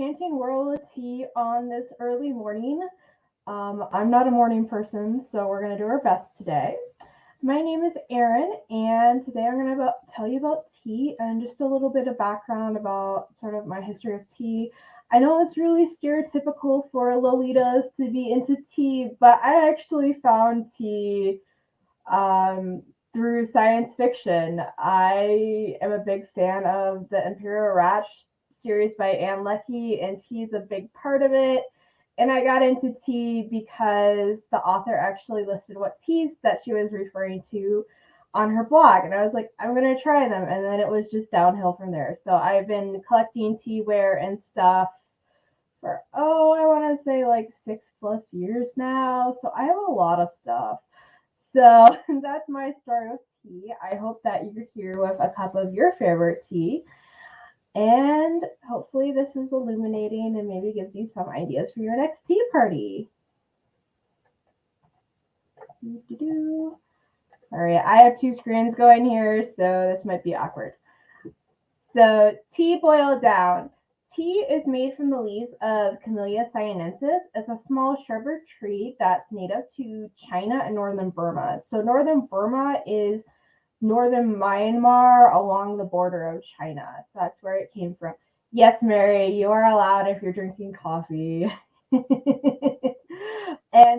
Enchanting World of Tea on this early morning. I'm not a morning person, so we're going to do our best today. My name is Erin, and today I'm going to tell you about tea and just a little bit of background about sort of my history of tea. I know it's really stereotypical for Lolitas to be into tea, but I actually found tea um, through science fiction. I am a big fan of the Imperial Ratch series by Anne Leckie, and tea is a big part of it. And I got into tea because the author actually listed what teas that she was referring to on her blog. And I was like, I'm going to try them. And then it was just downhill from there. So I've been collecting teaware and stuff for, I want to say like 6+ years now. So I have a lot of stuff. So that's my story with tea. I hope that you're here with a cup of your favorite tea. And hopefully this is illuminating and maybe gives you some ideas for your next tea party. All right, I have two screens going here, so this might be awkward. So tea boiled down. Tea is made from the leaves of Camellia sinensis. It's a small shrubber tree that's native to China and northern Burma. So northern Burma is northern Myanmar along the border of China. So that's where it came from. Yes, Mary, you are allowed if you're drinking coffee. And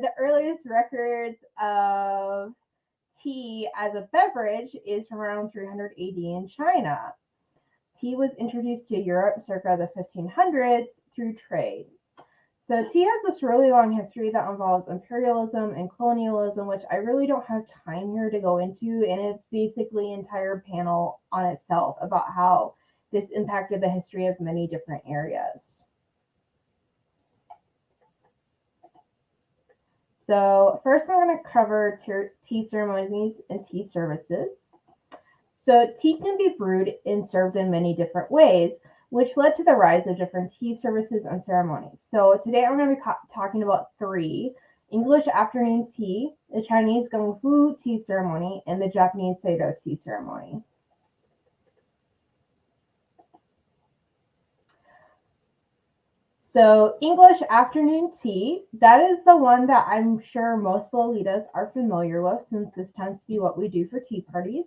the earliest records of tea as a beverage is from around 300 AD in China. Tea was introduced to Europe circa the 1500s through trade. So tea has this really long history that involves imperialism and colonialism, which I really don't have time here to go into, and it's basically an entire panel on itself about how this impacted the history of many different areas. So first I'm going to cover tea ceremonies and tea services. So tea can be brewed and served in many different ways, which led to the rise of different tea services and ceremonies. So today I'm going to be talking about three: English afternoon tea, the Chinese Gung tea ceremony, and the Japanese Seido tea ceremony. So English afternoon tea, that is the one that I'm sure most Lolitas are familiar with, since this tends to be what we do for tea parties.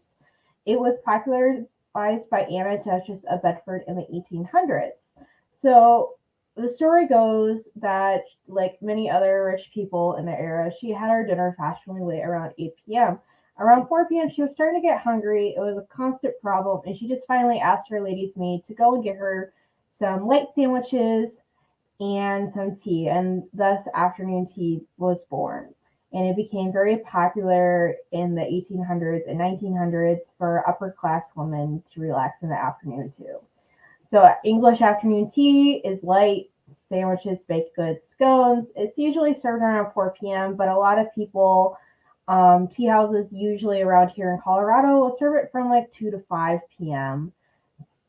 It was popularized by Anna, Duchess of Bedford in the 1800s. So the story goes that, like many other rich people in the era, she had her dinner fashionably late around 8 p.m. Around 4 p.m., she was starting to get hungry. It was a constant problem, and she just finally asked her lady's maid to go and get her some light sandwiches and some tea, and thus afternoon tea was born. And it became very popular in the 1800s and 1900s for upper class women to relax in the afternoon too. So English afternoon tea is light sandwiches, baked goods, scones. It's usually served around 4 p.m., but a lot of people, tea houses usually around here in Colorado, will serve it from like 2 to 5 p.m.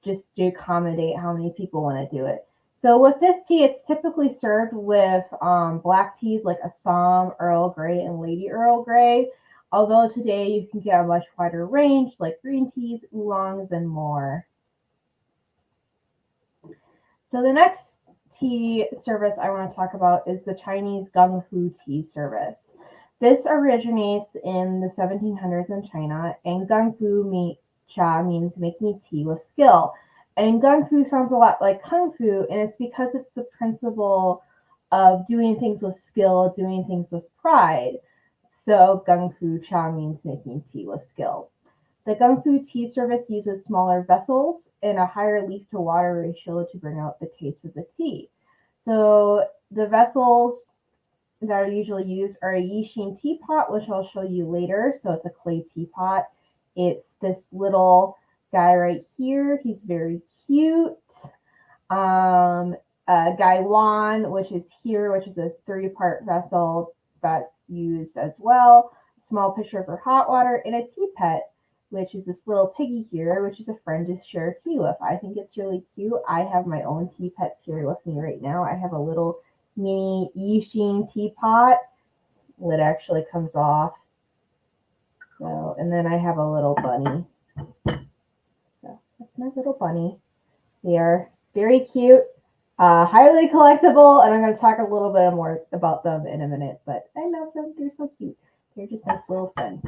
just to accommodate how many people want to do it. So with this tea, it's typically served with black teas like Assam, Earl Grey, and Lady Earl Grey. Although today you can get a much wider range like green teas, oolongs, and more. So the next tea service I want to talk about is the Chinese Gung tea service. This originates in the 1700s in China, and Gung cha means making tea with skill. And Gung Fu sounds a lot like Kung Fu, and it's because it's the principle of doing things with skill, doing things with pride. So Gung Fu Cha means making tea with skill. The Gung Fu tea service uses smaller vessels and a higher leaf to water ratio to bring out the taste of the tea. So the vessels that are usually used are a Yishing Teapot, which I'll show you later. So it's a clay teapot. It's this little guy right here. He's very cute. Gai Wan, which is here, which is a 3-part vessel that's used as well. A small pitcher for hot water, and a tea pet, which is this little piggy here, which is a friend to share tea with. I think it's really cute. I have my own tea pets here with me right now. I have a little mini Yishing Teapot. Lid actually comes off. So, and then I have a little bunny. So that's my little bunny. They are very cute. Highly collectible, and I'm going to talk a little bit more about them in a minute, but I love them. They're so cute. They're just nice little friends.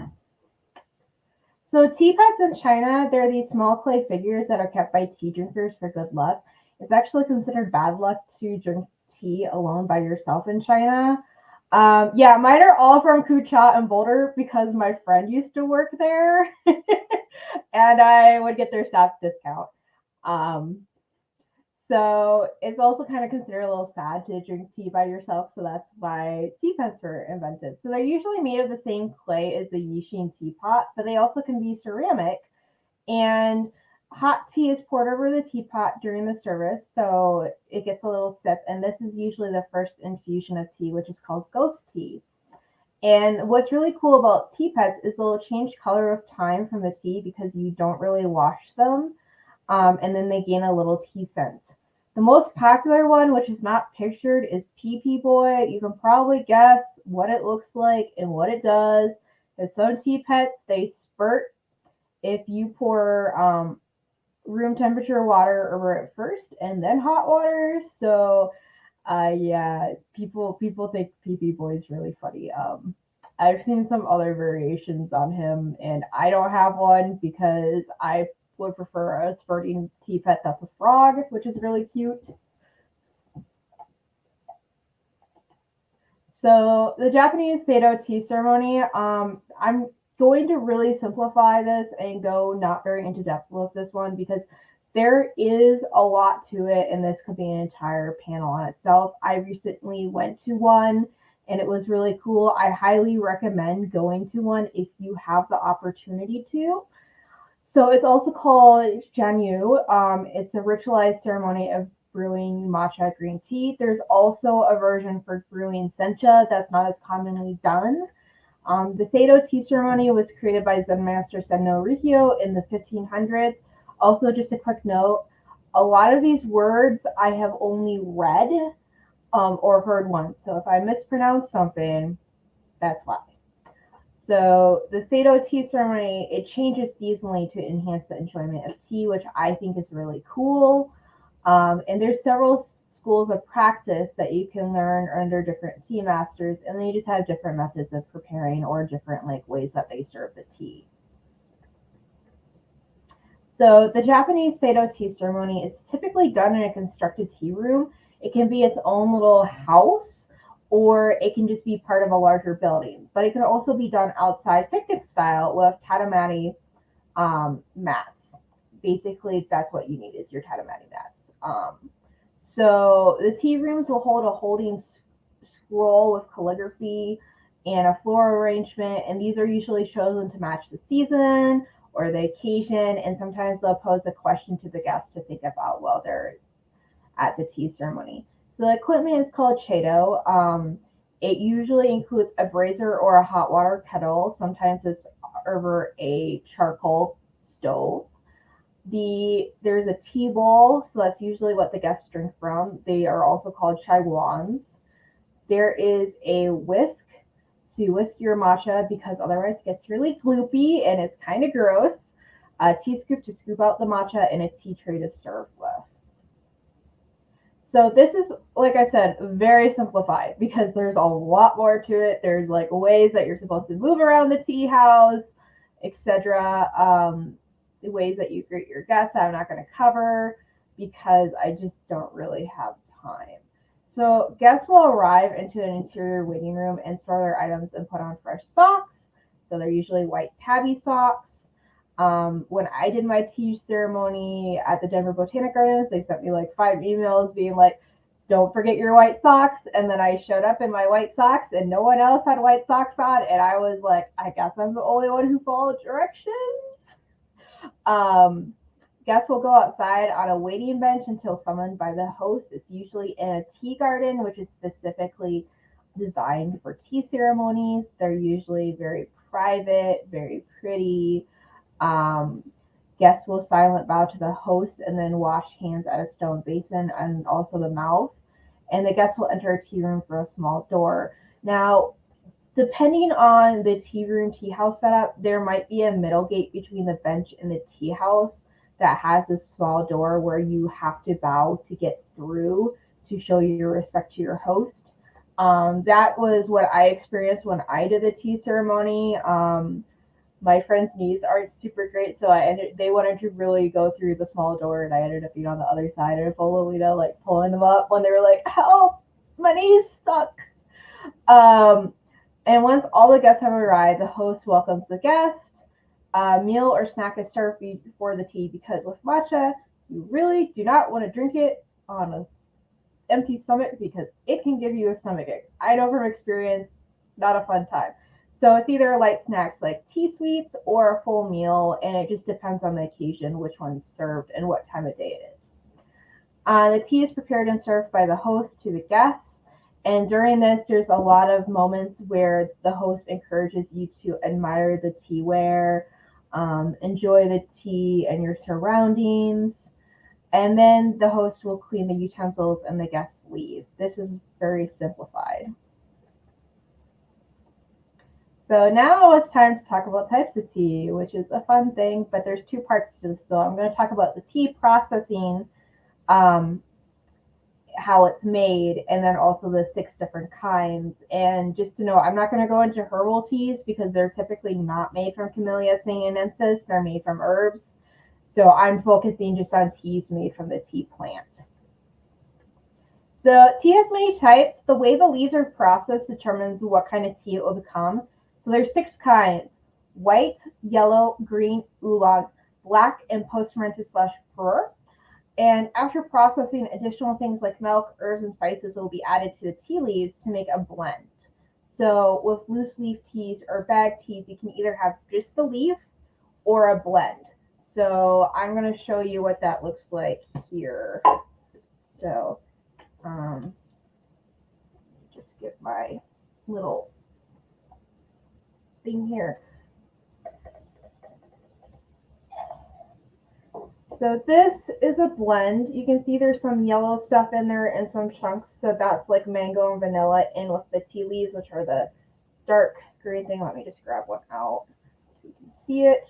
So teapots in China, they're these small clay figures that are kept by tea drinkers for good luck. It's actually considered bad luck to drink tea alone by yourself in China. Yeah, mine are all from Kucha and Boulder because my friend used to work there, and I would get their staff discount. Um, so it's also kind of considered a little sad to drink tea by yourself, so that's why teapots were invented. So they're usually made of the same clay as the Yishing Teapot, but they also can be ceramic. And hot tea is poured over the teapot during the service, so it gets a little sip. And this is usually the first infusion of tea, which is called ghost tea. And what's really cool about teapots is they'll change color with time from the tea because you don't really wash them. And then they gain a little tea scent. The most popular one, which is not pictured, is Pee Pee Boy. You can probably guess what it looks like and what it does. Because some teapots, they spurt if you pour room temperature water over it first and then hot water. So yeah, people think Pee Pee Boy is really funny. I've seen some other variations on him, and I don't have one because I would prefer a spurting teapot that's a frog, which is really cute. So the Japanese Sado tea ceremony, I'm going to really simplify this and go not very into depth with this one because there is a lot to it, and this could be an entire panel on itself. I recently went to one, and it was really cool. I highly recommend going to one if you have the opportunity to. So it's also called Janyu. It's a ritualized ceremony of brewing matcha green tea. There's also a version for brewing sencha that's not as commonly done. The Sado tea ceremony was created by Zen master Senno Rikyo in the 1500s. Also, just a quick note, a lot of these words I have only read or heard once. So if I mispronounce something, that's why. So the Sado tea ceremony, it changes seasonally to enhance the enjoyment of tea, which I think is really cool. And there's several schools of practice that you can learn under different tea masters, and they just have different methods of preparing or different like ways that they serve the tea. So the Japanese Sado tea ceremony is typically done in a constructed tea room. It can be its own little house, or it can just be part of a larger building. But it can also be done outside picnic style with tatamari mats. Basically, that's what you need is your tatamari mats. So the tea rooms will hold a holding scroll with calligraphy and a floral arrangement, and these are usually chosen to match the season or the occasion, and sometimes they'll pose a question to the guests to think about while they're at the tea ceremony. So the equipment is called chado. It usually includes a brazier or a hot water kettle. Sometimes it's over a charcoal stove. There's a tea bowl, so that's usually what the guests drink from. They are also called chai wands. There is a whisk to whisk your matcha because otherwise it gets really gloopy and it's kind of gross. A tea scoop to scoop out the matcha, and a tea tray to serve with. So this is, like I said, very simplified because there's a lot more to it. There's like ways that you're supposed to move around the tea house, etc. The ways that you greet your guests I'm not going to cover because I just don't really have time. So guests will arrive into an interior waiting room and store their items and put on fresh socks. So they're usually white tabby socks. When I did my tea ceremony at the Denver Botanic Gardens, they sent me like 5 emails being like, don't forget your white socks. And then I showed up in my white socks and no one else had white socks on. And I was like, I guess I'm the only one who followed directions. Guests will go outside on a waiting bench until summoned by the host. It's usually in a tea garden, which is specifically designed for tea ceremonies. They're usually very private, very pretty. Guests will silent bow to the host and then wash hands at a stone basin and also the mouth. And the guests will enter a tea room through a small door. Now, depending on the tea room, tea house setup, there might be a middle gate between the bench and the tea house that has a small door where you have to bow to get through to show your respect to your host. That was what I experienced when I did the tea ceremony. My friend's knees aren't super great, so they wanted to really go through the small door, and I ended up being on the other side of Lolita, like pulling them up when they were like, "Help, my knees stuck." And once all the guests have arrived, the host welcomes the guest. A meal or snack is served before the tea because with matcha, you really do not want to drink it on an empty stomach because it can give you a stomachache. I know from experience, not a fun time. So it's either light snacks like tea sweets or a full meal, and it just depends on the occasion which one's served and what time of day it is. The tea is prepared and served by the host to the guests. And during this, there's a lot of moments where the host encourages you to admire the teaware, enjoy the tea and your surroundings. And then the host will clean the utensils and the guests leave. This is very simplified. So now it's time to talk about types of tea, which is a fun thing, but there's two parts to this. So I'm going to talk about the tea processing, how it's made, and then also the 6 different kinds. And just to know, I'm not going to go into herbal teas because they're typically not made from Camellia sinensis. They're made from herbs. So I'm focusing just on teas made from the tea plant. So tea has many types. The way the leaves are processed determines what kind of tea it will become. So there's 6 kinds: white, yellow, green, oolong, black, and post-fermented / pur. And after processing, additional things like milk, herbs, and spices will be added to the tea leaves to make a blend. So with loose leaf teas or bag teas, you can either have just the leaf or a blend. So I'm going to show you what that looks like here. So just get my little thing here. So this is a blend. You can see there's some yellow stuff in there and some chunks. So that's like mango and vanilla in with the tea leaves, which are the dark green thing. Let me just grab one out so you can see it.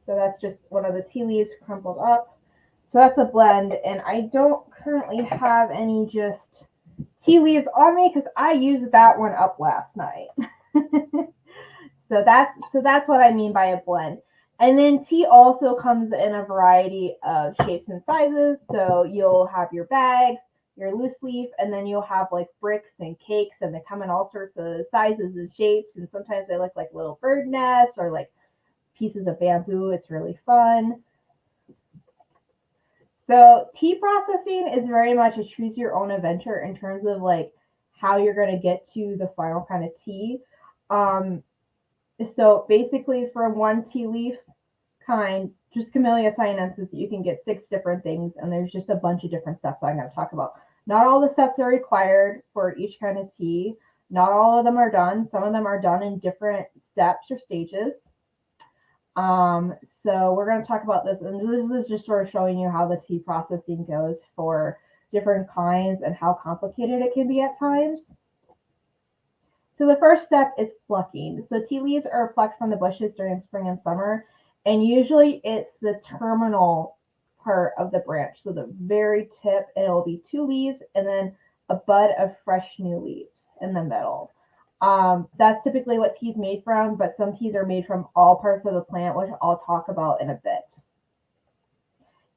So that's just one of the tea leaves crumpled up. So that's a blend. And I don't currently have any just tea leaves on me because I used that one up last night. So that's what I mean by a blend. And then tea also comes in a variety of shapes and sizes. So you'll have your bags, your loose leaf, and then you'll have like bricks and cakes, and they come in all sorts of sizes and shapes. And sometimes they look like little bird nests or like pieces of bamboo. It's really fun. So tea processing is very much a choose your own adventure in terms of like how you're going to get to the final kind of tea. So basically for one tea leaf kind, just Camellia sinensis, you can get 6 different things, and there's just a bunch of different steps I'm going to talk about. Not all the steps are required for each kind of tea. Not all of them are done. Some of them are done in different steps or stages. So we're going to talk about this, and this is just sort of showing you how the tea processing goes for different kinds and how complicated it can be at times. So the first step is plucking. So tea leaves are plucked from the bushes during spring and summer, and usually it's the terminal part of the branch. So the very tip, and it will be 2 leaves and then a bud of fresh new leaves in the middle. That's typically what tea is made from, but some teas are made from all parts of the plant, which I'll talk about in a bit.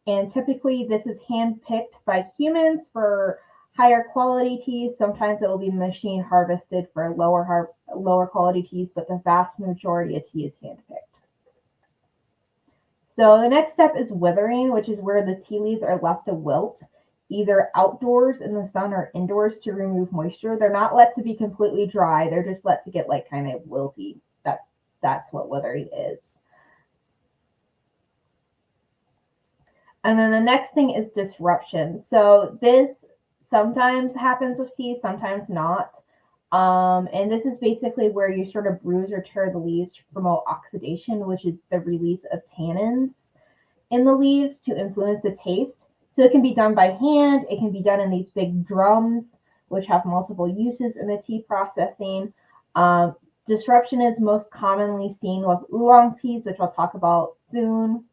And typically this is hand-picked by humans for higher quality teas. Sometimes it will be machine harvested for lower quality teas, but the vast majority of tea is hand-picked. So the next step is withering, which is where the tea leaves are left to wilt, either outdoors in the sun or indoors to remove moisture. They're not let to be completely dry. They're just let to get like kind of wilty. That's what withering is. And then the next thing is disruption. So this sometimes happens with tea, sometimes not. And this is basically where you sort of bruise or tear the leaves to promote oxidation, which is the release of tannins in the leaves to influence the taste. So it can be done by hand. It can be done in these big drums, which have multiple uses in the tea processing. Disruption is most commonly seen with oolong teas, which I'll talk about soon.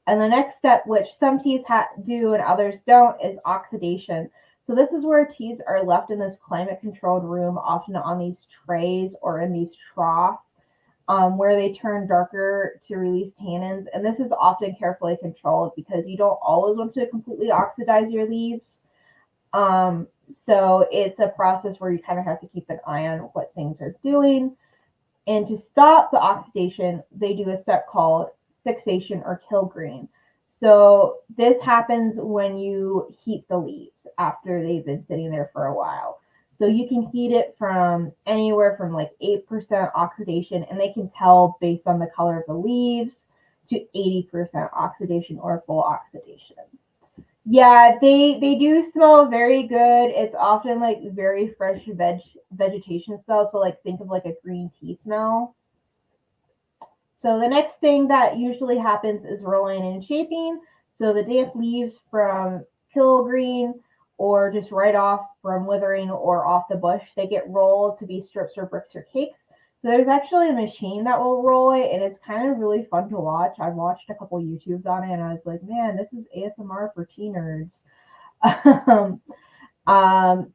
And the next step, which some teas do and others don't, is oxidation. So this is where teas are left in this climate-controlled room, often on these trays or in these troughs, where they turn darker to release tannins. And this is often carefully controlled because you don't always want to completely oxidize your leaves. So it's a process where you kind of have to keep an eye on what things are doing. And to stop the oxidation, they do a step called fixation or kill green. So this happens when you heat the leaves after they've been sitting there for a while. So you can heat it from anywhere from like 8% oxidation, and they can tell based on the color of the leaves, to 80% oxidation or full oxidation. Yeah, they do smell very good. It's often like very fresh vegetation smell. So like think of like a green tea smell. So the next thing that usually happens is rolling and shaping. So the damp leaves from kill green or just right off from withering or off the bush, they get rolled to be strips or bricks or cakes. So there's actually a machine that will roll it, and it's kind of really fun to watch. I've watched a couple YouTubes on it, and I was like, man, this is ASMR for tea nerds.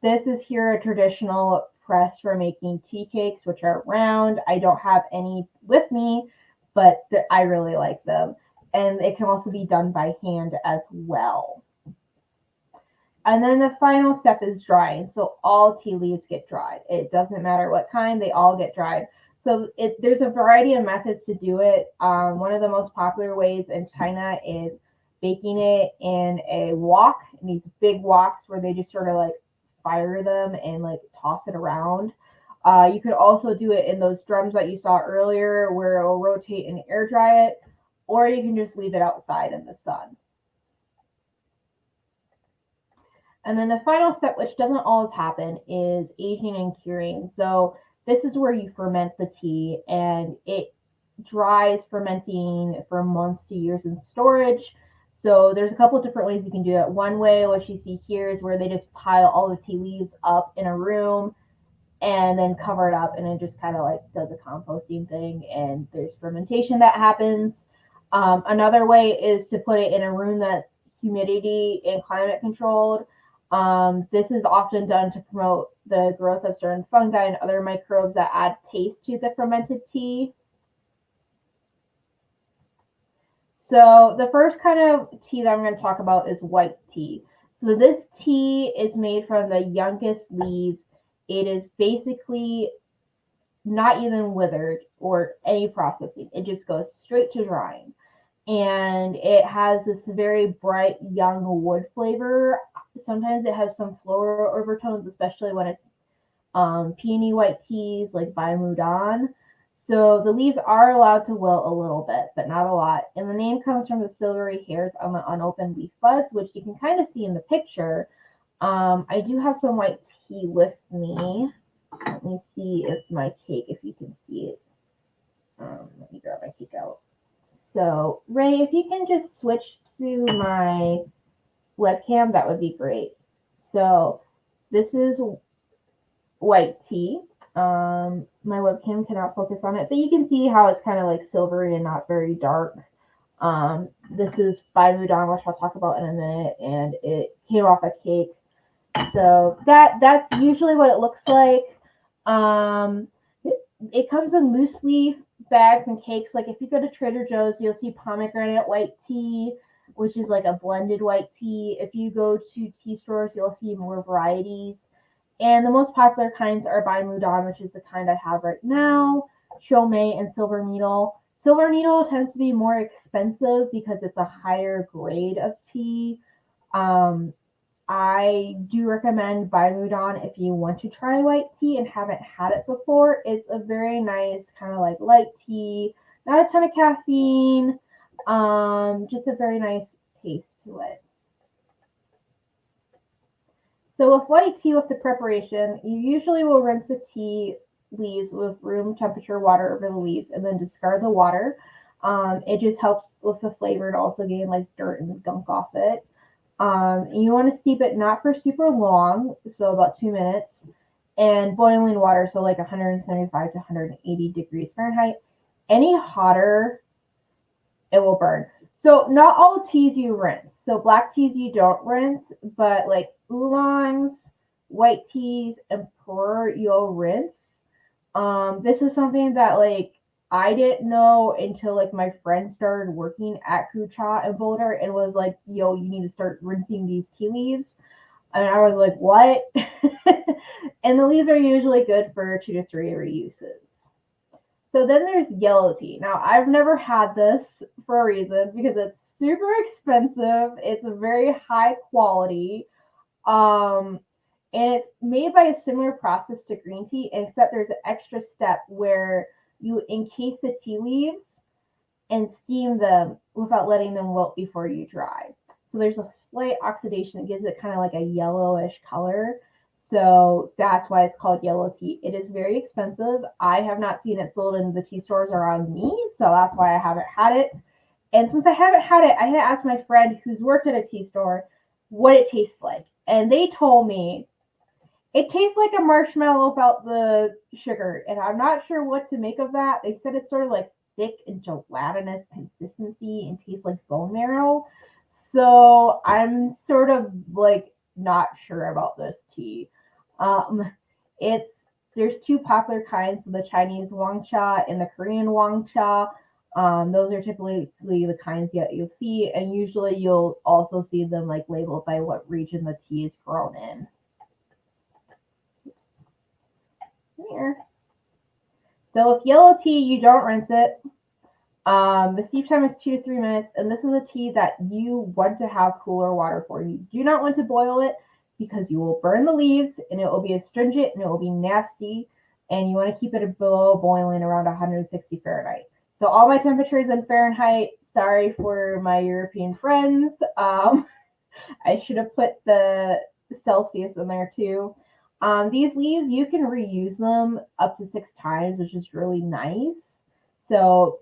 This is here a traditional press for making tea cakes, which are round. I don't have any with me, but I really like them. And it can also be done by hand as well. And then the final step is drying. So all tea leaves get dried. It doesn't matter what kind, they all get dried. So there's a variety of methods to do it. One of the most popular ways in China is baking it in a wok, in these big woks where they just sort of like fire them and like toss it around. You could also do it in those drums that you saw earlier where it will rotate and air dry it, or you can just leave it outside in the sun. And then the final step, which doesn't always happen, is aging and curing. So this is where you ferment the tea, and it dries fermenting for months to years in storage. So there's a couple of different ways you can do it. One way, which you see here, is where they just pile all the tea leaves up in a room and then cover it up, and it just kind of like does a composting thing, and there's fermentation that happens. Another way is to put it in a room that's humidity and climate controlled. This is often done to promote the growth of certain fungi and other microbes that add taste to the fermented tea. So the first kind of tea that I'm going to talk about is white tea. So this tea is made from the youngest leaves. It is basically not even withered or any processing. It just goes straight to drying. And it has this very bright young wood flavor. Sometimes it has some floral overtones, especially when it's peony white teas like Bai Mudan. So the leaves are allowed to wilt a little bit, but not a lot. And the name comes from the silvery hairs on the unopened leaf buds, which you can kind of see in the picture. I do have some white tea with me. Let me see if my cake, if you can see it. Let me grab my cake out. So Ray, if you can just switch to my webcam, that would be great. So this is white tea. My webcam cannot focus on it, but you can see how it's kind of like silvery and not very dark. This is Bai Mudan, which I'll talk about in a minute, and it came off a cake. So that's usually what it looks like. It comes in loose leaf bags and cakes. Like if you go to Trader Joe's, you'll see pomegranate white tea, which is like a blended white tea. If you go to tea stores, you'll see more varieties. And the most popular kinds are Bai Mudan, which is the kind I have right now, Chomei, and Silver Needle. Silver Needle tends to be more expensive because it's a higher grade of tea. I do recommend Bai Mudan if you want to try white tea and haven't had it before. It's a very nice kind of like light tea, not a ton of caffeine, just a very nice taste to it. So with white tea, with the preparation, you usually will rinse the tea leaves with room temperature water over the leaves and then discard the water. It just helps with the flavor and also getting like dirt and gunk off it. And you want to steep it not for super long, so about 2 minutes, and boiling water, so like 175 to 180 degrees Fahrenheit. Any hotter, it will burn. So not all teas you rinse. So black teas you don't rinse, but like oolongs, white teas, and pu'er you'll rinse. This is something that like I didn't know until like my friend started working at Kucha in Boulder and was like, "Yo, you need to start rinsing these tea leaves." And I was like, "What?" And the leaves are usually good for 2 to 3 reuses. So then there's yellow tea. Now I've never had this for a reason because it's super expensive. It's a very high quality. Um, and it's made by a similar process to green tea, except there's an extra step where you encase the tea leaves and steam them without letting them wilt before you dry. So there's a slight oxidation that gives it kind of like a yellowish color. So that's why it's called yellow tea. It is very expensive. I have not seen it sold in the tea stores around me, so that's why I haven't had it. And since I haven't had it, I had to ask my friend who's worked at a tea store what it tastes like. And they told me it tastes like a marshmallow without the sugar. And I'm not sure what to make of that. They said it's sort of like thick and gelatinous consistency and tastes like bone marrow. So I'm sort of like not sure about this tea. Um, it's there's two popular kinds, so the Chinese Wangcha and the Korean Wangcha. Those are typically the kinds that you'll see, and usually you'll also see them like labeled by what region the tea is grown in. Here. So with yellow tea, you don't rinse it. The steep time is 2 to 3 minutes, and this is a tea that you want to have cooler water for. You do not want to boil it because you will burn the leaves, and it will be astringent and it will be nasty, and you want to keep it below boiling around 160 Fahrenheit. So all my temperatures in Fahrenheit. Sorry for my European friends. I should have put the Celsius in there too. These leaves, you can reuse them up to 6 times, which is really nice. So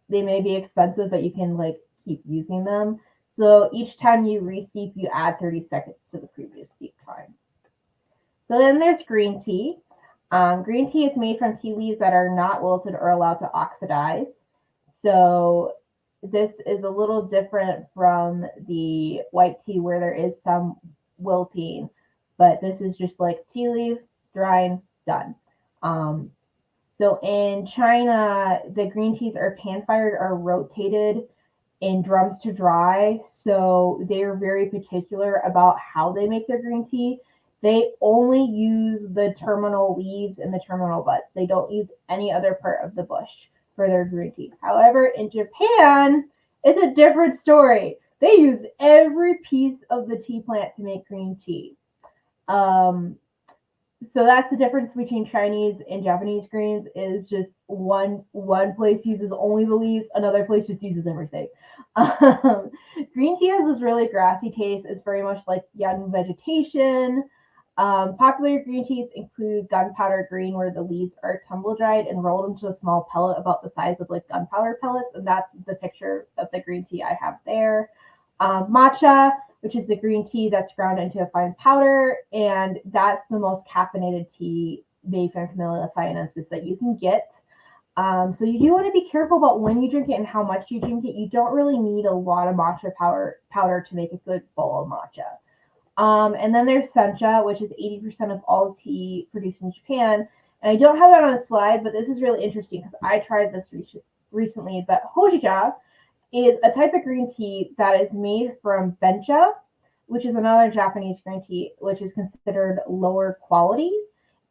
they may be expensive, but you can like keep using them. So each time you re-steep, you add 30 seconds to the previous steep time. So then there's green tea. Green tea is made from tea leaves that are not wilted or allowed to oxidize. So this is a little different from the white tea where there is some wilting, but this is just like tea leaf, drying, done. So in China, the green teas are pan fired or rotated in drums to dry. So they are very particular about how they make their green tea. They only use the terminal leaves and the terminal buds. They don't use any other part of the bush for their green tea. However, in Japan, it's a different story. They use every piece of the tea plant to make green tea. So that's the difference between Chinese and Japanese greens is just one place uses only the leaves, another place just uses everything. Green tea has this really grassy taste. It's very much like young vegetation. Popular green teas include gunpowder green, where the leaves are tumble dried and rolled into a small pellet about the size of like gunpowder pellets, and that's the picture of the green tea I have there. Matcha, which is the green tea that's ground into a fine powder, and that's the most caffeinated tea made from Camellia sinensis that you can get. So you do want to be careful about when you drink it and how much you drink it. You don't really need a lot of matcha powder to make a good bowl of matcha. And then there's Sencha, which is 80% of all tea produced in Japan. And I don't have that on a slide, but this is really interesting because I tried this recently. But Hojicha is a type of green tea that is made from bencha, which is another Japanese green tea, which is considered lower quality.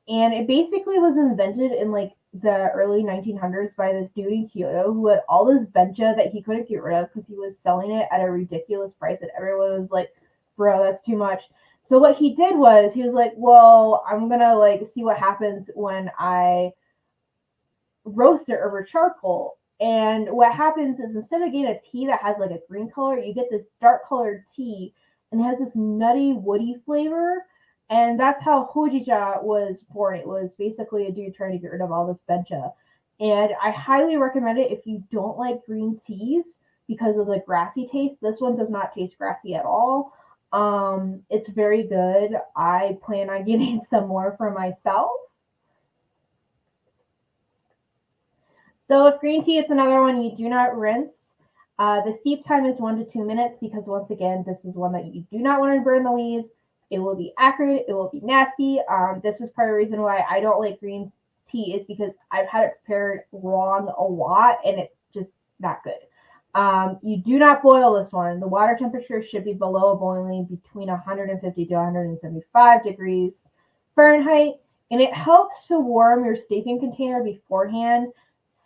And it basically was invented in like the early 1900s by this dude in Kyoto who had all this bencha that he couldn't get rid of because he was selling it at a ridiculous price and everyone was like, bro, that's too much. So what he did was he was like, well, I'm gonna like see what happens when I roast it over charcoal. And what happens is instead of getting a tea that has like a green color, you get this dark colored tea and it has this nutty, woody flavor. And that's how Hojicha was born. It was basically a dude trying to get rid of all this bencha. And I highly recommend it if you don't like green teas because of the grassy taste. This one does not taste grassy at all. It's very good. I plan on getting some more for myself. So with green tea, it's another one you do not rinse. The steep time is 1 to 2 minutes because once again, this is one that you do not want to burn the leaves. It will be acrid. It will be nasty. This is part of the reason why I don't like green tea is because I've had it prepared wrong a lot and it's just not good. You do not boil this one. The water temperature should be below boiling between 150 to 175 degrees Fahrenheit. And it helps to warm your steeping container beforehand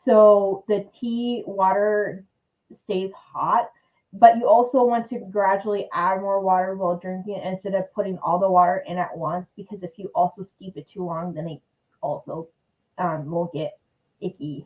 so the tea water stays hot. But you also want to gradually add more water while drinking instead of putting all the water in at once because if you also steep it too long, then it also will get icky.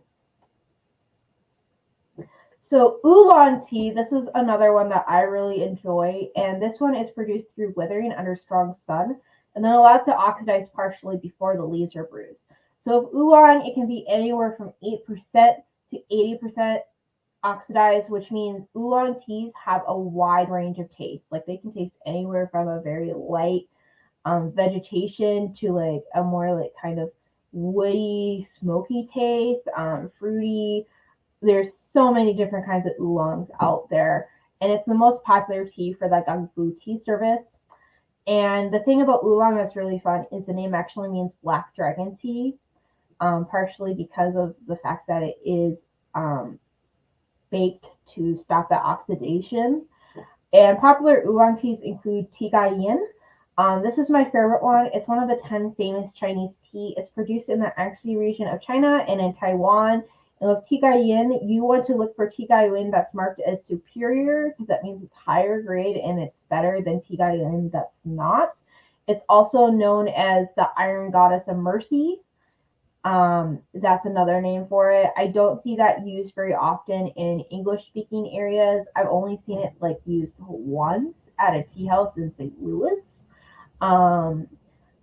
So Oolong tea, this is another one that I really enjoy, and this one is produced through withering under strong sun, and then allowed to oxidize partially before the leaves are bruised. So with oolong, it can be anywhere from 8% to 80% oxidized, which means oolong teas have a wide range of tastes. Like they can taste anywhere from a very light vegetation to like a more like kind of woody, smoky taste, fruity. There's so many different kinds of oolongs out there, and it's the most popular tea for the Gung Tea Service. And the thing about oolong that's really fun is the name actually means black dragon tea, partially because of the fact that it is baked to stop the oxidation. And popular oolong teas include tea yin. This is my favorite one. It's one of the 10 famous Chinese tea. It's produced in the Anxi region of China and in Taiwan. And with tea yin, you want to look for tea yin that's marked as superior because that means it's higher grade and it's better than tea yin that's not. It's also known as the Iron Goddess of Mercy. That's another name for it. I don't see that used very often in English speaking areas. I've only seen it like used once at a tea house in St. Louis. Um,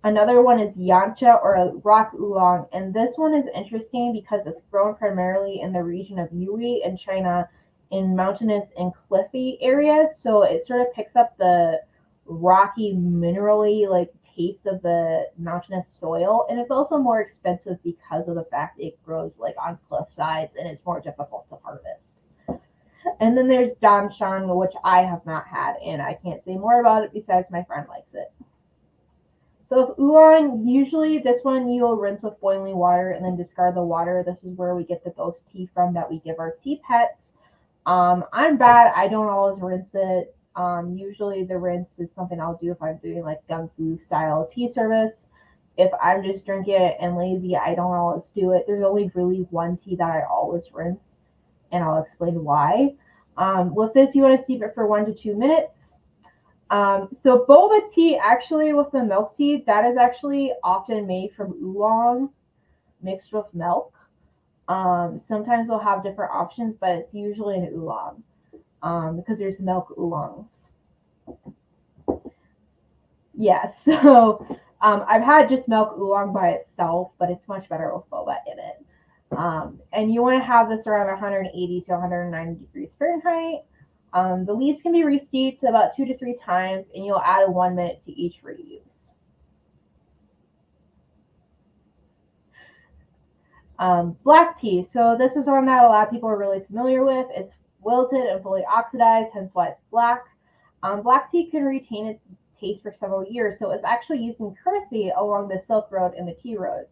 Another one is Yancha or a rock oolong, and this one is interesting because it's grown primarily in the region of Yui in China in mountainous and cliffy areas. So it sort of picks up the rocky, minerally like taste of the mountainous soil, and it's also more expensive because of the fact it grows like on cliff sides and it's more difficult to harvest. And then there's Danshan, which I have not had, and I can't say more about it besides my friend likes it. So with oolong, usually this one you'll rinse with boiling water and then discard the water. This is where we get the ghost tea from that we give our tea pets. I'm bad. I don't always rinse it. Usually the rinse is something I'll do if I'm doing like Gung Fu style tea service. If I'm just drinking it and lazy, I don't always do it. There's only really one tea that I always rinse, and I'll explain why. With this, you want to steep it for 1 to 2 minutes. So boba tea, actually with the milk tea, that is actually often made from oolong mixed with milk. Sometimes we'll have different options, but it's usually an oolong because there's milk oolongs. Yes, so I've had just milk oolong by itself, but it's much better with boba in it. And you want to have this around 180 to 190 degrees Fahrenheit. The leaves can be re-steeped about 2 to 3 times, and you'll add 1 minute to each reuse. Black tea. So this is one that a lot of people are really familiar with. It's wilted and fully oxidized, hence why it's black. Black tea can retain its taste for several years, so it's actually used in courtesy along the Silk Road and the tea roads.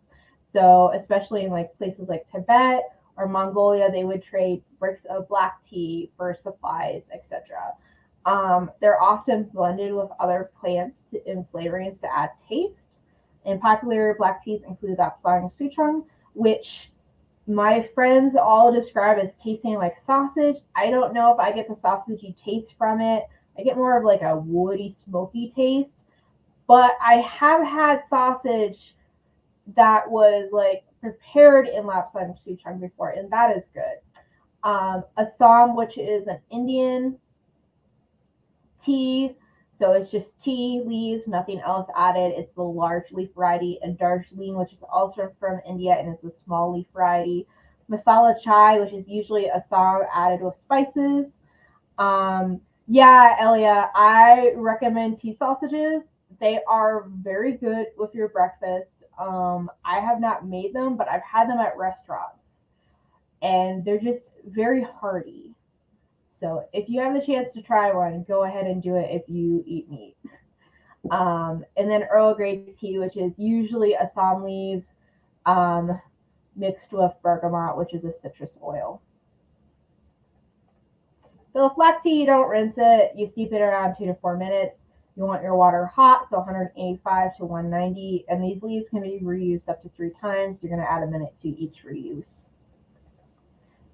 So especially in like places like Tibet or Mongolia, they would trade bricks of black tea for supplies, etc. They're often blended with other plants in flavorings to add taste. And popular black teas include that flying souchong, which my friends all describe as tasting like sausage. I don't know if I get the sausagey taste from it. I get more of like a woody, smoky taste. But I have had sausage that was like prepared in lapsang souchong before, and that is good. Assam, which is an Indian tea, so it's just tea leaves, nothing else added. It's the large leaf variety, and Darjeeling, which is also from India and is a small leaf variety. Masala chai, which is usually Assam added with spices. Yeah, Elia, I recommend tea sausages. They are very good with your breakfast. I have not made them, but I've had them at restaurants, and they're just very hearty. So if you have the chance to try one, go ahead and do it if you eat meat. And then Earl Grey tea, which is usually Assam leaves mixed with bergamot, which is a citrus oil. So with black tea, you don't rinse it. You steep it around 2 to 4 minutes. You want your water hot, so 185 to 190. And these leaves can be reused up to 3 times. You're going to add a minute to each reuse.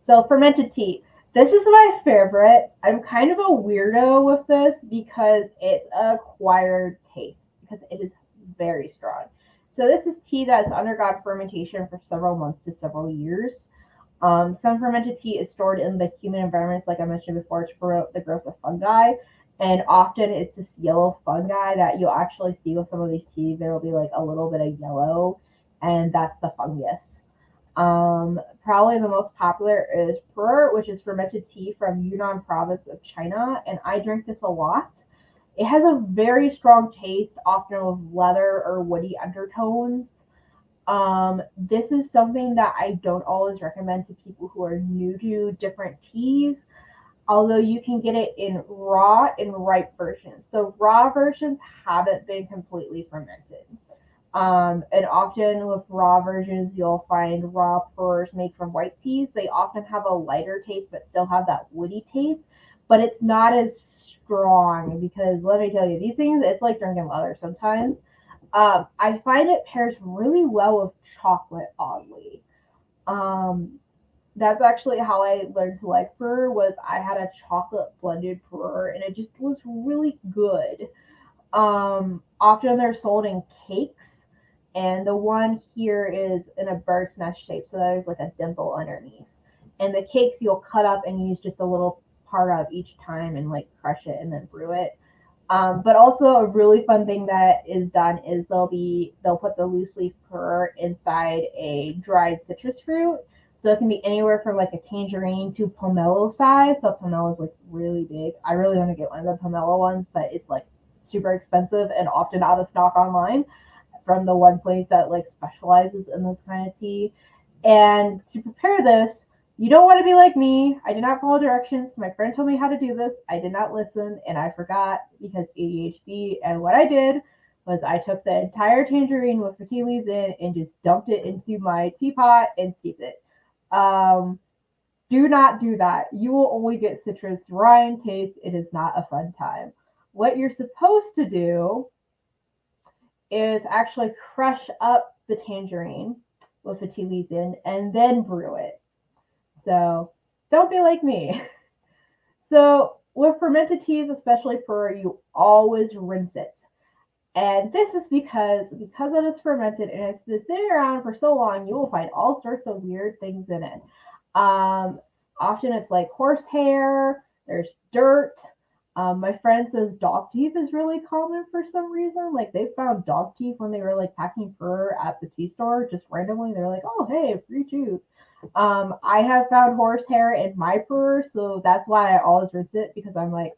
So fermented tea. This is my favorite. I'm kind of a weirdo with this because it's an acquired taste because it is very strong. So this is tea that's undergone fermentation for several months to several years. Some fermented tea is stored in the humid environments, like I mentioned before, to promote the growth of fungi. And often it's this yellow fungi that you'll actually see with some of these teas. There will be like a little bit of yellow, and that's the fungus. Probably the most popular is Pu'er, which is fermented tea from Yunnan province of China, and I drink this a lot. It has a very strong taste, often with leather or woody undertones. This is something that I don't always recommend to people who are new to different teas, although you can get it in raw and ripe versions. So raw versions haven't been completely fermented. And often with raw versions, you'll find raw pu'ers made from white teas. They often have a lighter taste, but still have that woody taste, but it's not as strong because let me tell you, these things, it's like drinking leather sometimes. I find it pairs really well with chocolate, oddly. That's actually how I learned to like pu'er was I had a chocolate blended pu'er and it just was really good. Often they're sold in cakes, and the one here is in a bird's nest shape, so there's like a dimple underneath. And the cakes you'll cut up and use just a little part of each time and like crush it and then brew it. But also a really fun thing that is done is they'll put the loose leaf pu'er inside a dried citrus fruit. So it can be anywhere from like a tangerine to pomelo size. So pomelo is like really big. I really want to get one of the pomelo ones, but it's like super expensive and often out of stock online from the one place that like specializes in this kind of tea. And to prepare this, you don't want to be like me. I did not follow directions. My friend told me how to do this. I did not listen and I forgot because ADHD. And what I did was I took the entire tangerine with the tea leaves in and just dumped it into my teapot and steeped it. Do not do that. You will only get citrus rind taste. It is not a fun time. What you're supposed to do is actually crush up the tangerine with the tea leaves in and then brew it. So don't be like me. So with fermented teas, especially pu'er, you always rinse it. And this is because it is fermented and it's been sitting around for so long, you will find all sorts of weird things in it. Often it's like horsehair, there's dirt. My friend says dog teeth is really common for some reason. Like they found dog teeth when they were like packing fur at the tea store, just randomly. They're like, oh, hey, free tooth. I have found horsehair in my purse, so that's why I always rinse it because I'm like,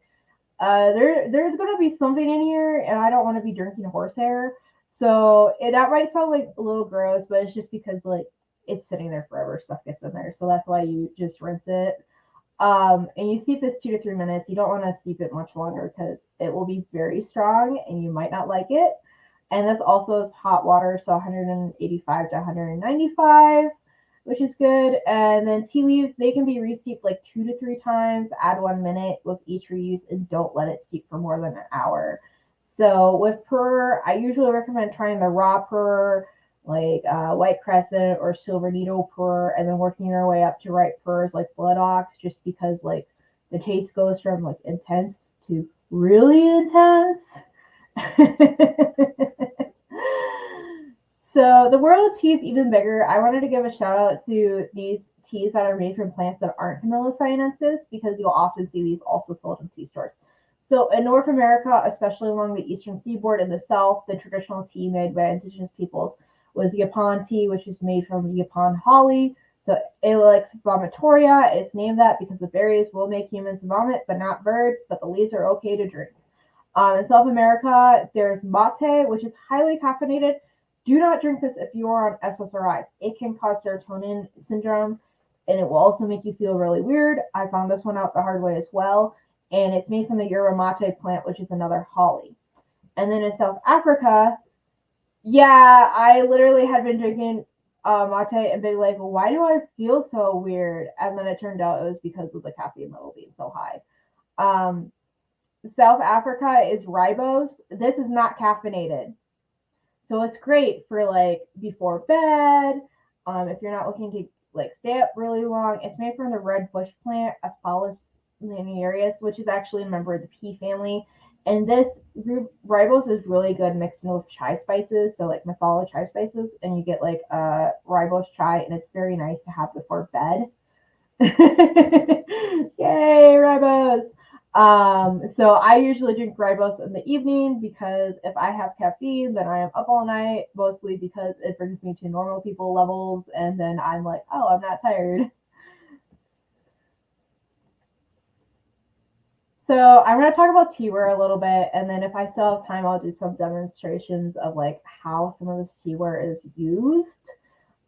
there's gonna be something in here, and I don't want to be drinking horsehair. So that might sound like a little gross, but it's just because like it's sitting there forever, stuff gets in there. So that's why you just rinse it. And you steep this 2 to 3 minutes. You don't want to steep it much longer because it will be very strong and you might not like it. And this also is hot water, so 185 to 195, which is good. And then tea leaves, they can be re-steeped like 2 to 3 times. Add 1 minute with each reuse and don't let it steep for more than an hour. So with pu'er, I usually recommend trying the raw pu'er, like White Crescent or Silver Needle pu'er, and then working your way up to ripe pu'ers like Blood Ox, just because like the taste goes from like intense to really intense. So the world of tea is even bigger. I wanted to give a shout out to these teas that are made from plants that aren't Camellia sinensis because you'll often see these also sold in tea stores. So in North America, especially along the eastern seaboard and the south, the traditional tea made by indigenous peoples was Yaupon tea, which is made from Yaupon holly. So Ilex vomitoria, it's named that because the berries will make humans vomit, but not birds, but the leaves are okay to drink. In South America, there's mate, which is highly caffeinated. Do not drink this if you are on SSRIs. It can cause serotonin syndrome. and it will also make you feel really weird. I found this one out the hard way as well, and it's made from the yerba mate plant, which is another holly. And then in South Africa, yeah, I literally had been drinking mate and been like, why do I feel so weird? And then it turned out it was because of the caffeine level being so high. Um, South Africa is ribose. This is not caffeinated. So it's great for like before bed. If you're not looking to like stay up really long, it's made from the red bush plant, Aspalus linearis, which is actually a member of the pea family. And this ribose is really good mixed in with chai spices, so like masala chai spices, and you get like a ribose chai, and it's very nice to have before bed. Yay, ribose! So I usually drink ribose in the evening because if I have caffeine, then I am up all night, mostly because it brings me to normal people levels, and then I'm like, oh, I'm not tired. So I'm going to talk about teaware a little bit, and then if I still have time, I'll do some demonstrations of like how some of this teaware is used.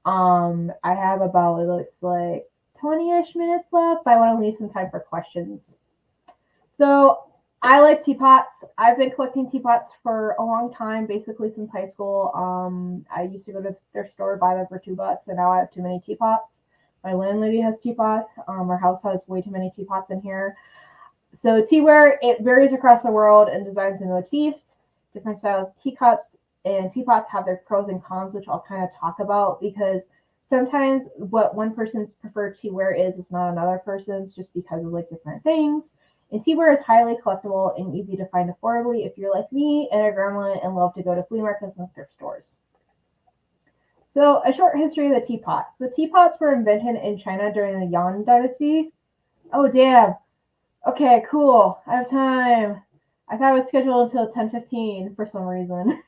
I have about, it looks like 20-ish minutes left, but I want to leave some time for questions. So I like teapots. I've been collecting teapots for a long time, basically since high school. I used to go to their store, buy them for $2, and now I have too many teapots. My landlady has teapots. Our house has way too many teapots in here. So teaware, it varies across the world in designs and motifs, different styles, teacups, and teapots have their pros and cons, which I'll kind of talk about because sometimes what one person's preferred teaware is not another person's just because of like different things. And teaware is highly collectible and easy to find affordably if you're like me and a grandma and love to go to flea markets and thrift stores. So a short history of the teapots. The teapots were invented in China during the Yuan dynasty. Oh, damn. Okay, cool. I have time. I thought it was scheduled until 10:15 for some reason.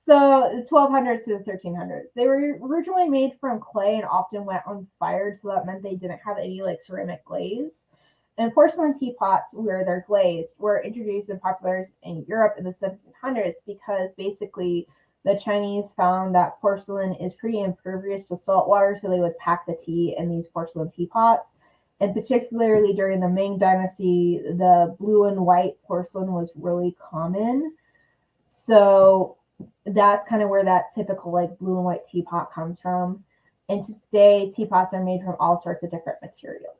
So the 1200s to the 1300s. They were originally made from clay and often went unfired, so that meant they didn't have any like ceramic glaze. And porcelain teapots, where they're glazed, were introduced and popular in Europe in the 1700s because basically the Chinese found that porcelain is pretty impervious to salt water, so they would pack the tea in these porcelain teapots. And particularly during the Ming Dynasty, the blue and white porcelain was really common. So that's kind of where that typical like blue and white teapot comes from. And today, teapots are made from all sorts of different materials.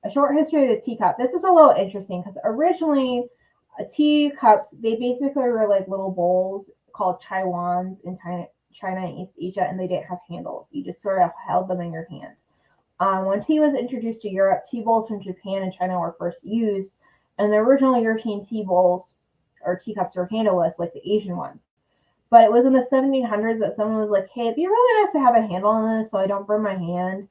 A short history of the teacup. This is a little interesting because originally teacups, they basically were like little bowls called chaiwans in China and East Asia, and they didn't have handles. You just sort of held them in your hand. When tea was introduced to Europe, tea bowls from Japan and China were first used, and the original European tea bowls or teacups were handleless like the Asian ones. But it was in the 1700s that someone was like, hey, it'd be really nice to have a handle on this so I don't burn my hand.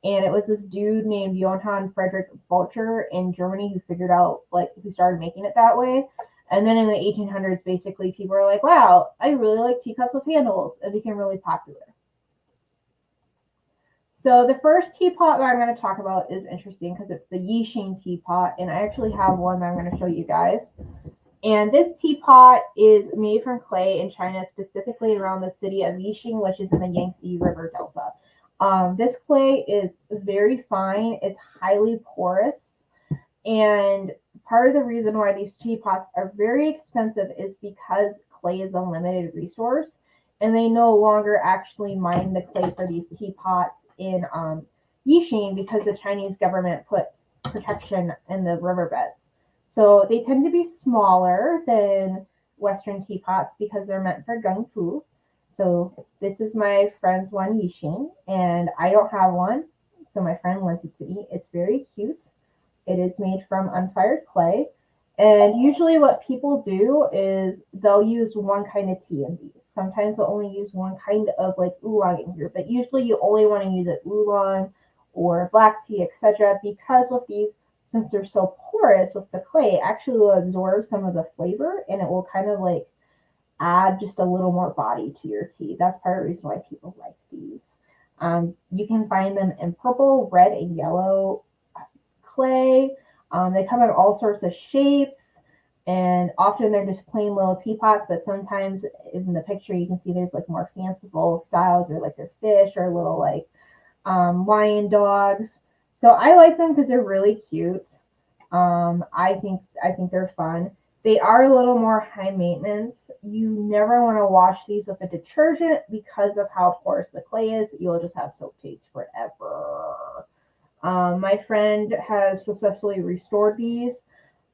And it was this dude named Johann Friedrich Bolcher in Germany who figured out, like, who started making it that way. And then in the 1800s, basically, people were like, wow, I really like teacups with handles. It became really popular. So the first teapot that I'm going to talk about is interesting because it's the Yishing Teapot, and I actually have one that I'm going to show you guys. And this teapot is made from clay in China, specifically around the city of Yishing, which is in the Yangtze River Delta. This clay is very fine. It's highly porous. And part of the reason why these teapots are very expensive is because clay is a limited resource. And they no longer actually mine the clay for these teapots in Yishing because the Chinese government put protection in the riverbeds. So they tend to be smaller than Western teapots because they're meant for Gung Fu. So this is my friend's one, Yishing, and I don't have one, so my friend lent it to me. It's very cute. It is made from unfired clay, and usually what people do is they'll use one kind of tea in these. Sometimes they'll only use one kind of like oolong in here, but usually you only want to use it oolong or black tea, etc. Because with these, since they're so porous with the clay, it actually will absorb some of the flavor, and it will kind of like add just a little more body to your tea. That's part of the reason why people like these. You can find them in purple, red, and yellow clay. They come in all sorts of shapes, and often they're just plain little teapots, but sometimes in the picture you can see there's like more fanciful styles, or like they're fish or little like lion dogs. So I like them because they're really cute. I think they're fun. They are a little more high maintenance. You never want to wash these with a detergent because of how porous the clay is. You'll just have soap taste forever. My friend has successfully restored these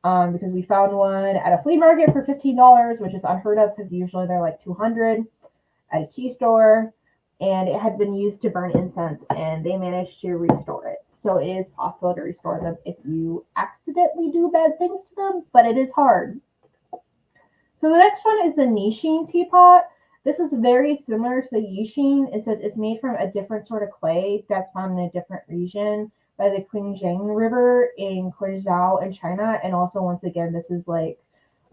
because we found one at a flea market for $15, which is unheard of because usually they're like $200 at a tea store. And it had been used to burn incense, and they managed to restore it. So it is possible to restore them if you accidentally do bad things to them, but it is hard. So the next one is the Yishing Teapot. This is very similar to the Yishing. It's made from a different sort of clay that's found in a different region by the Qingyang River in Guizhou in China. And also, once again, this is like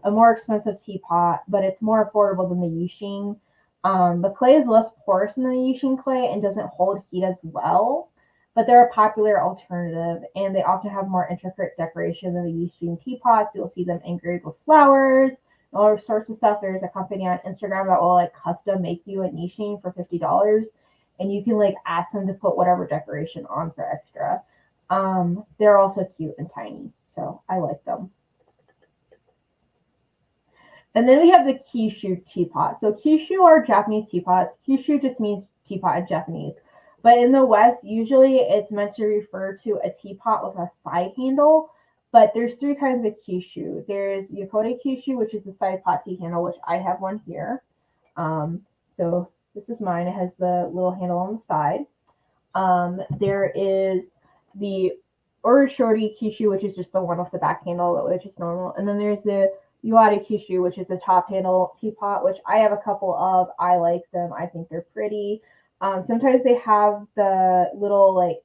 a more expensive teapot, but it's more affordable than the Yishing. The clay is less porous than the Yishing clay and doesn't hold heat as well, but they're a popular alternative, and they often have more intricate decoration than the Yishing teapots. You'll see them engraved with flowers, all sorts of stuff. There's a company on Instagram that will like custom make you a Yishing for $50, and you can like ask them to put whatever decoration on for extra. They're also cute and tiny, so I like them. And then we have the Kishu teapot. So Kishu are Japanese teapots. Kishu just means teapot in Japanese. But in the West, usually it's meant to refer to a teapot with a side handle. But there's three kinds of Kishu. There's Yokode Kishu, which is the side pot tea handle, which I have one here. So this is mine. It has the little handle on the side. There is the Orishori Kishu, which is just the one with the back handle, which is normal. And then there's the Yuari Kishu, which is a top handle teapot, which I have a couple of. I like them. I think they're pretty. Sometimes they have the little like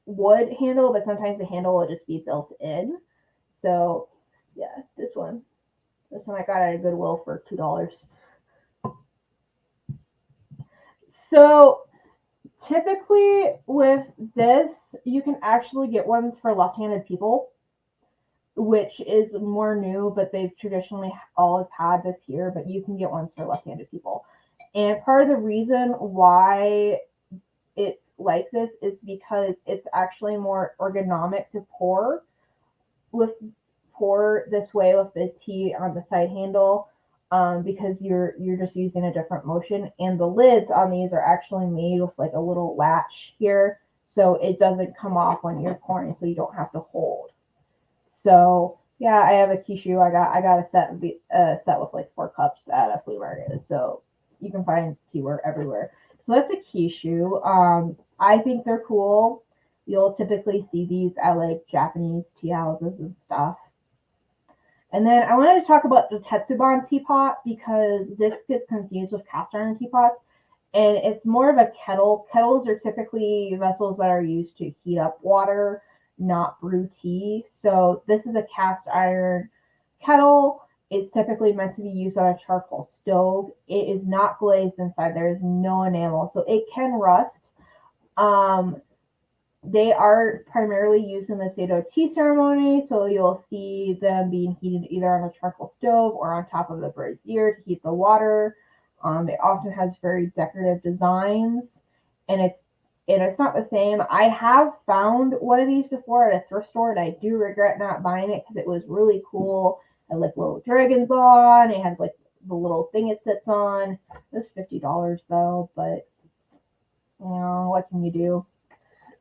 wood handle, but sometimes the handle will just be built in. So yeah, this one I got at a Goodwill for $2. So typically with this, you can actually get ones for left-handed people, which is more new, but they've traditionally always had this here, but you can get ones for left-handed people. And part of the reason why it's like this is because it's actually more ergonomic to pour this way with the tea on the side handle, because you're just using a different motion, and the lids on these are actually made with like a little latch here, so it doesn't come off when you're pouring, so you don't have to hold. So yeah, I have a Kishu. I got a set with like 4 cups at a flea market, so you can find teaware everywhere. So that's a Kishu. I think they're cool. You'll typically see these at like Japanese tea houses and stuff. And then I wanted to talk about the Tetsuban teapot because this gets confused with cast iron teapots, and it's more of a kettle. Kettles are typically vessels that are used to heat up water, not brew tea. So this is a cast iron kettle. It's typically meant to be used on a charcoal stove. It is not glazed inside. There is no enamel, so it can rust. They are primarily used in the Sado tea ceremony, so you'll see them being heated either on a charcoal stove or on top of the brazier to heat the water. It often has very decorative designs, and it's not the same. I have found one of these before at a thrift store, and I do regret not buying it because it was really cool. It had like little dragons on. It had like the little thing it sits on. It was $50 though, but you know, what can you do?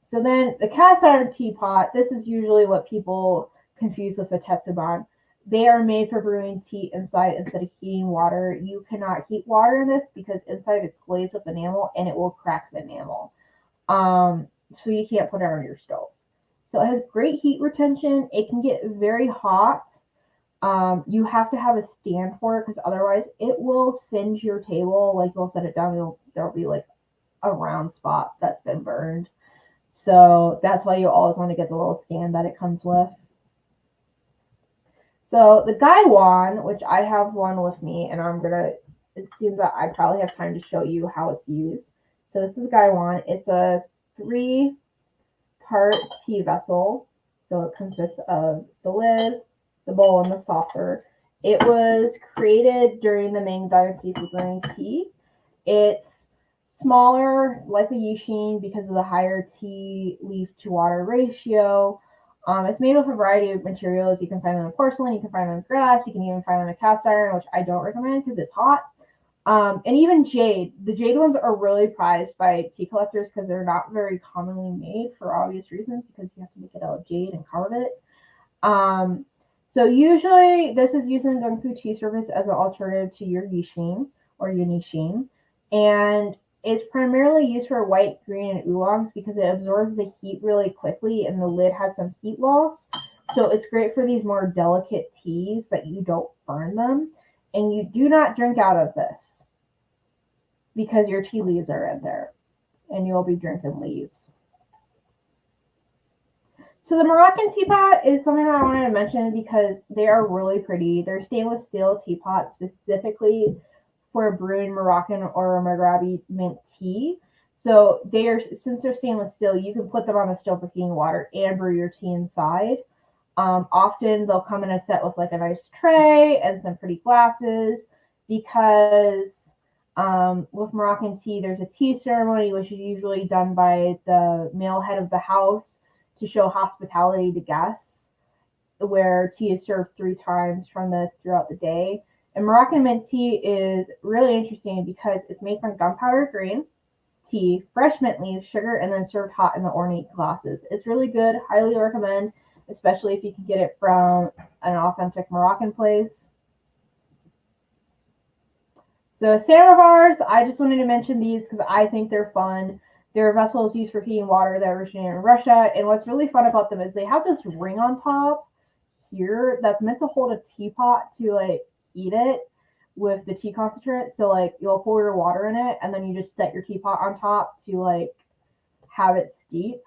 So then the cast iron teapot, this is usually what people confuse with the Tetsuban. They are made for brewing tea inside instead of heating water. You cannot heat water in this because inside it's glazed with enamel and it will crack the enamel. So you can't put it on your stove. So it has great heat retention. It can get very hot. You have to have a stand for it because otherwise it will singe your table. Like you'll set it down, there'll be like a round spot that's been burned. So that's why you always want to get the little stand that it comes with. So the Gaiwan, which I have one with me, and it seems that I probably have time to show you how it's used. So this is Gaiwan. It's a 3-part tea vessel. So it consists of the lid, the bowl, and the saucer. It was created during the Ming Dynasty for brewing tea. It's Smaller, like the Yishing, because of the higher tea leaf to water ratio. It's made with a variety of materials. You can find them in porcelain, you can find them in glass, you can even find them in cast iron, which I don't recommend because it's hot. And even jade. The jade ones are really prized by tea collectors because they're not very commonly made for obvious reasons, because you have to make it out of jade and carve it. So usually this is used in Gung Tea Service as an alternative to your Yishing or your Yishing. And it's primarily used for white, green, and oolongs because it absorbs the heat really quickly and the lid has some heat loss. So it's great for these more delicate teas that you don't burn them. And you do not drink out of this because your tea leaves are in there and you'll be drinking leaves. So the Moroccan teapot is something that I wanted to mention because they are really pretty. They're stainless steel teapots specifically for brewing Moroccan or Maghrebi mint tea. So since they're stainless steel, you can put them on the stove for heating water and brew your tea inside. Often they'll come in a set with like a nice tray and some pretty glasses because with Moroccan tea, there's a tea ceremony, which is usually done by the male head of the house to show hospitality to guests, where tea is served 3 times from this throughout the day. And Moroccan mint tea is really interesting because it's made from gunpowder green tea, fresh mint leaves, sugar, and then served hot in the ornate glasses. It's really good. Highly recommend, especially if you can get it from an authentic Moroccan place. So samovars, I just wanted to mention these because I think they're fun. They're vessels used for heating water that originated in Russia. And what's really fun about them is they have this ring on top here that's meant to hold a teapot to like heat it with the tea concentrate. So like you'll pour your water in it and then you just set your teapot on top to like have it steep.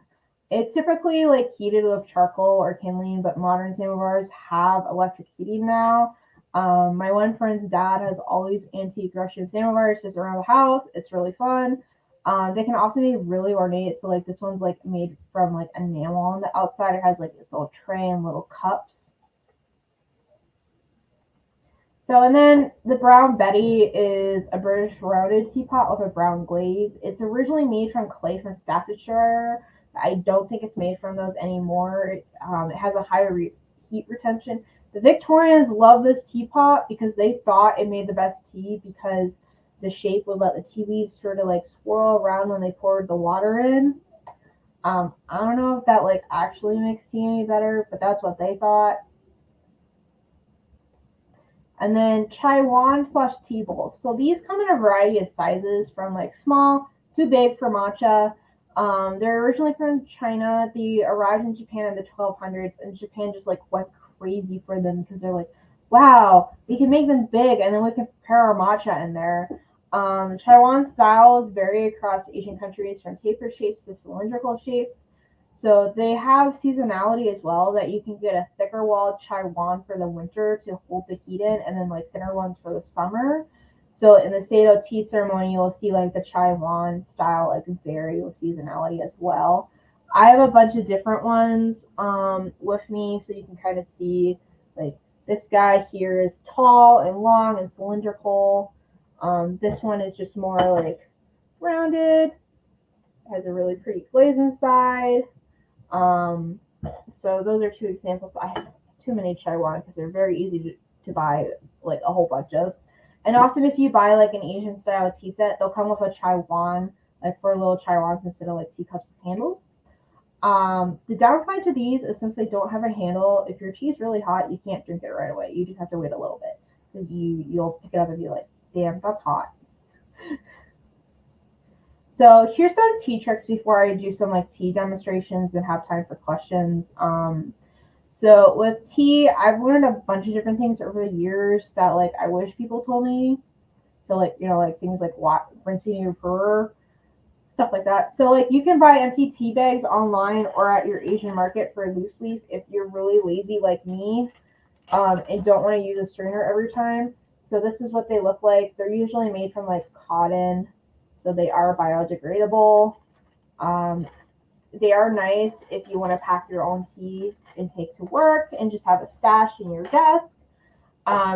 It's typically like heated with charcoal or kindling, but modern samovars have electric heating now. My one friend's dad has all these antique Russian samovars just around the house. It's really fun. They can often be really ornate. So like this one's like made from like enamel on the outside. It has like its little tray and little cups. So, and then the Brown Betty is a British rounded teapot with a brown glaze. It's originally made from clay from Staffordshire. I don't think it's made from those anymore. It has a higher heat retention. The Victorians love this teapot because they thought it made the best tea because the shape would let the tea leaves sort of like swirl around when they poured the water in. I don't know if that like actually makes tea any better, but that's what they thought. And then Taiwan/tea bowls. So these come in a variety of sizes from like small to big for matcha. They're originally from China. They arrived in Japan in the 1200s, and Japan just like went crazy for them because they're like, wow, we can make them big and then we can prepare our matcha in there. Taiwan styles vary across Asian countries from taper shapes to cylindrical shapes. So they have seasonality as well, that you can get a thicker walled Taiwan for the winter to hold the heat in, and then like thinner ones for the summer. So in the Sado tea ceremony, you'll see like the Taiwan style like vary with seasonality as well. I have a bunch of different ones with me, so you can kind of see like this guy here is tall and long and cylindrical. This one is just more like rounded, has a really pretty glaze inside. So those are 2 examples. I have too many Taiwan because they're very easy to buy like a whole bunch of. And often if you buy like an Asian style tea set, they'll come with a Taiwan, like 4 little Taiwans instead of like teacups with handles. The downside to these is since they don't have a handle, if your tea is really hot, you can't drink it right away. You just have to wait a little bit because you'll pick it up and be like, damn, that's hot. So here's some tea tricks before I do some like tea demonstrations and have time for questions. So with tea, I've learned a bunch of different things over the years that like I wish people told me. So like, you know, like things like rinsing your brewer, stuff like that. So like you can buy empty tea bags online or at your Asian market for a loose leaf if you're really lazy like me and don't want to use a strainer every time. So this is what they look like. They're usually made from like cotton. So they are biodegradable. They are nice if you want to pack your own tea and take to work and just have a stash in your desk.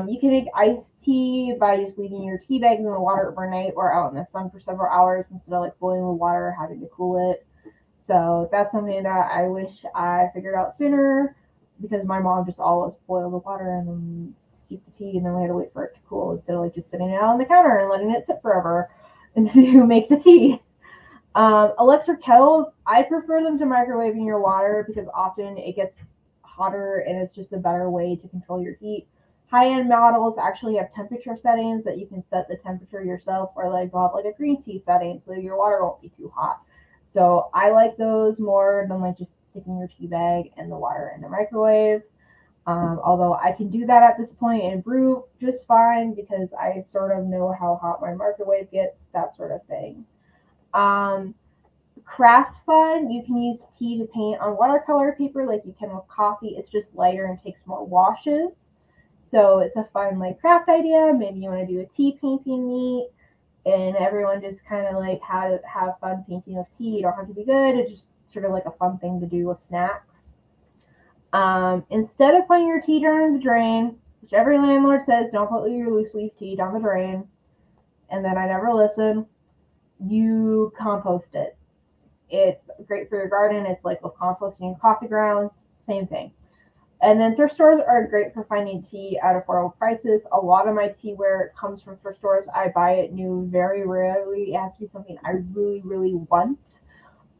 You can make iced tea by just leaving your tea bags in the water overnight or out in the sun for several hours instead of like boiling the water or having to cool it. So that's something that I wish I figured out sooner because my mom just always boiled the water and then steep the tea and then we had to wait for it to cool instead of like just sitting it out on the counter and letting it sit forever to make the tea. Electric kettles, I prefer them to microwaving your water because often it gets hotter and it's just a better way to control your heat. High-end models actually have temperature settings that you can set the temperature yourself, or like they'll have like a green tea setting so your water won't be too hot. So I like those more than like just sticking your tea bag and the water in the microwave. Although I can do that at this point and brew just fine because I sort of know how hot my microwave gets, that sort of thing. Um, Craft fun, you can use tea to paint on watercolor paper like you can with coffee. It's just lighter and takes more washes. So it's a fun like craft idea. Maybe you want to do a tea painting meet and everyone just kind of like have fun painting with tea. You don't have to be good. It's just sort of like a fun thing to do with snacks. Instead of putting your tea down the drain, which every landlord says, don't put your loose leaf tea down the drain, and then I never listen, you compost it. It's great for your garden. It's like with composting coffee grounds, same thing. And then thrift stores are great for finding tea at affordable prices. A lot of my tea where it comes from thrift stores, I buy it new very rarely. It has to be something I really, really want.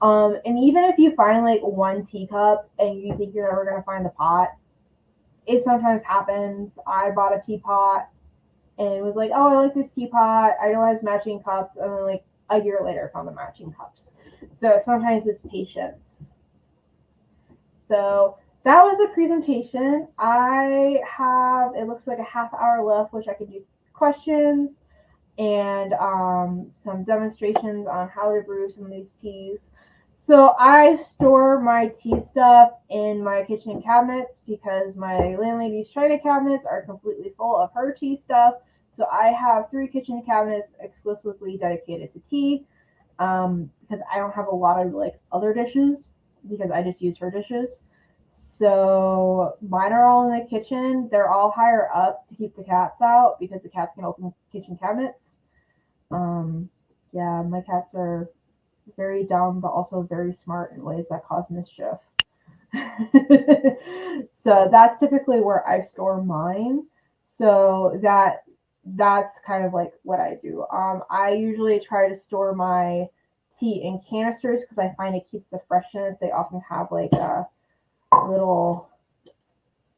And even if you find like one teacup and you think you're never gonna find the pot, it sometimes happens. I bought a teapot and it was like, oh, I like this teapot. I know it has matching cups, and then like a year later, I found the matching cups. So sometimes it's patience. So that was the presentation. I have, it looks like a half hour left, which I could do questions and some demonstrations on how to brew some of these teas. So I store my tea stuff in my kitchen cabinets because my landlady's china cabinets are completely full of her tea stuff. So I have 3 kitchen cabinets exclusively dedicated to tea because I don't have a lot of like other dishes because I just use her dishes. So mine are all in the kitchen. They're all higher up to keep the cats out because the cats can open kitchen cabinets. Um, yeah, my cats are very dumb, but also very smart in ways that cause mischief. So that's typically where I store mine. So that's kind of like what I do. I usually try to store my tea in canisters because I find it keeps the freshness. They often have like a little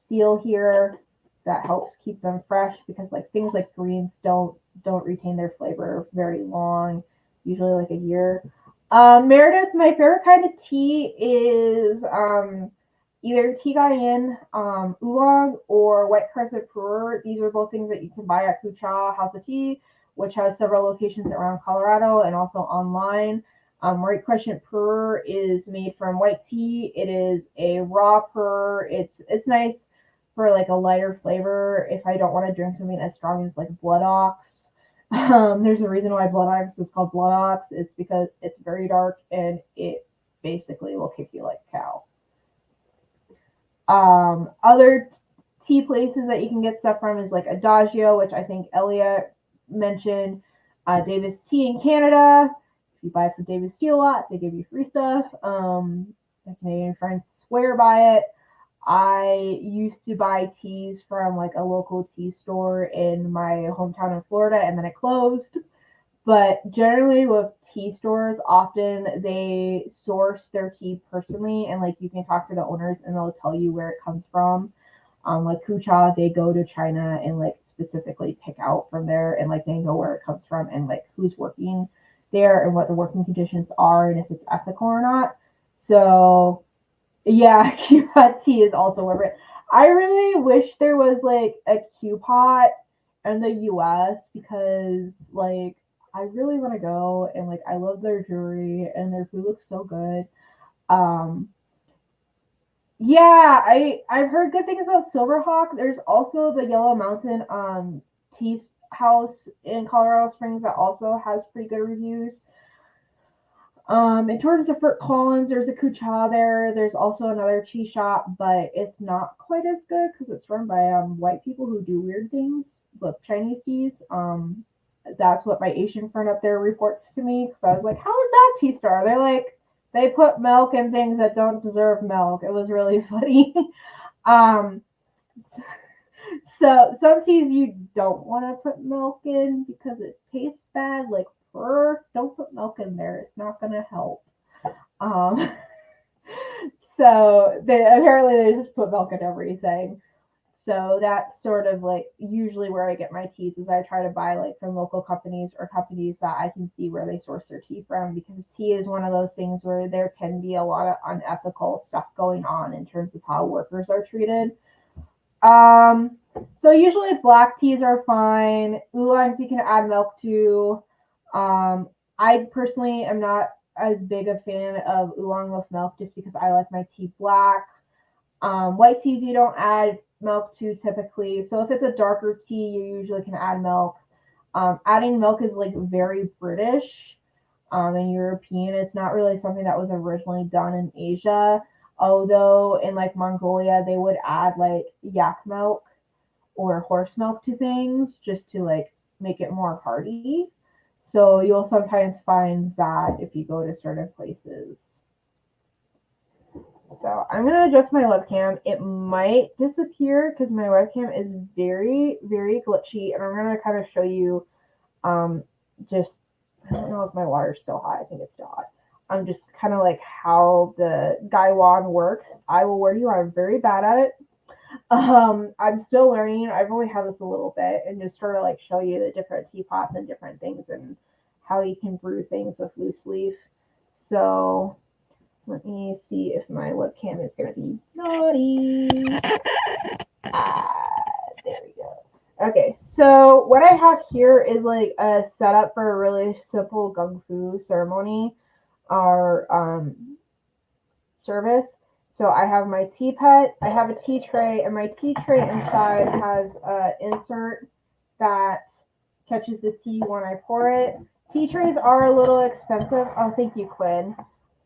seal here that helps keep them fresh because like things like greens don't retain their flavor very long, usually like a year. Meredith, my favorite kind of tea is either tea Guyan, oolong, or white crescent pu'er. These are both things that you can buy at Kucha House of Tea, which has several locations around Colorado and also online. White crescent pu'er is made from white tea. It is a raw pu'er. It's nice for like a lighter flavor if I don't want to drink something as strong as like blood ox. There's a reason why blood ox is called blood ox. It's because it's very dark and it basically will kick you like a cow. Other tea places that you can get stuff from is like Adagio, which I think Elliot mentioned. Davis Tea in Canada. If you buy from Davis Tea a lot, they give you free stuff. My Canadian friends swear by it. I used to buy teas from like a local tea store in my hometown in Florida and then it closed. But generally with tea stores, often they source their tea personally and like you can talk to the owners and they'll tell you where it comes from. Like Kucha, they go to China and like specifically pick out from there and like they know where it comes from and like who's working there and what the working conditions are and if it's ethical or not. So yeah, Q-pot tea is also where I really wish there was like a Q-pot in the US because like I really want to go and like I love their jewelry and their food looks so good. Um yeah, I've heard good things about Silverhawk. There's also the Yellow Mountain tea house in Colorado Springs that also has pretty good reviews. In terms of Fort Collins, there's a Kucha there. There's also another tea shop, but it's not quite as good because it's run by white people who do weird things with Chinese teas. That's what my Asian friend up there reports to me. Because I was like, "How is that tea star?" They're like, "They put milk in things that don't deserve milk." It was really funny. um, so some teas you don't want to put milk in because it tastes bad. Like, don't put milk in there. It's not gonna help. Um, so apparently they just put milk in everything. So that's sort of like usually where I get my teas is I try to buy like from local companies or companies that I can see where they source their tea from because tea is one of those things where there can be a lot of unethical stuff going on in terms of how workers are treated. Um, so usually black teas are fine. Oolongs you can add milk to. I personally am not as big a fan of oolong with milk just because I like my tea black. White teas you don't add milk to typically. So if it's a darker tea, you usually can add milk. Adding milk is like very British and European. It's not really something that was originally done in Asia. Although in like Mongolia, they would add like yak milk or horse milk to things just to like make it more hearty. So you'll sometimes find that if you go to certain places. So I'm gonna adjust my webcam. It might disappear because my webcam is very, very glitchy, and I'm gonna kind of show you just I don't know if my water's still hot. I think it's still hot. I'm just kind of like how the Gaiwan works. I will warn you, I'm very bad at it. I'm still learning. I've only had this a little bit, and just sort of like show you the different teapots and different things and how you can brew things with loose leaf. So let me see if my webcam is going to be naughty. There we go. Okay, so what I have here is like a setup for a really simple Gung Fu ceremony or service. So I have my teapot, I have a tea tray, and my tea tray inside has an insert that catches the tea when I pour it. Tea trays are a little expensive. Oh, thank you, Quinn.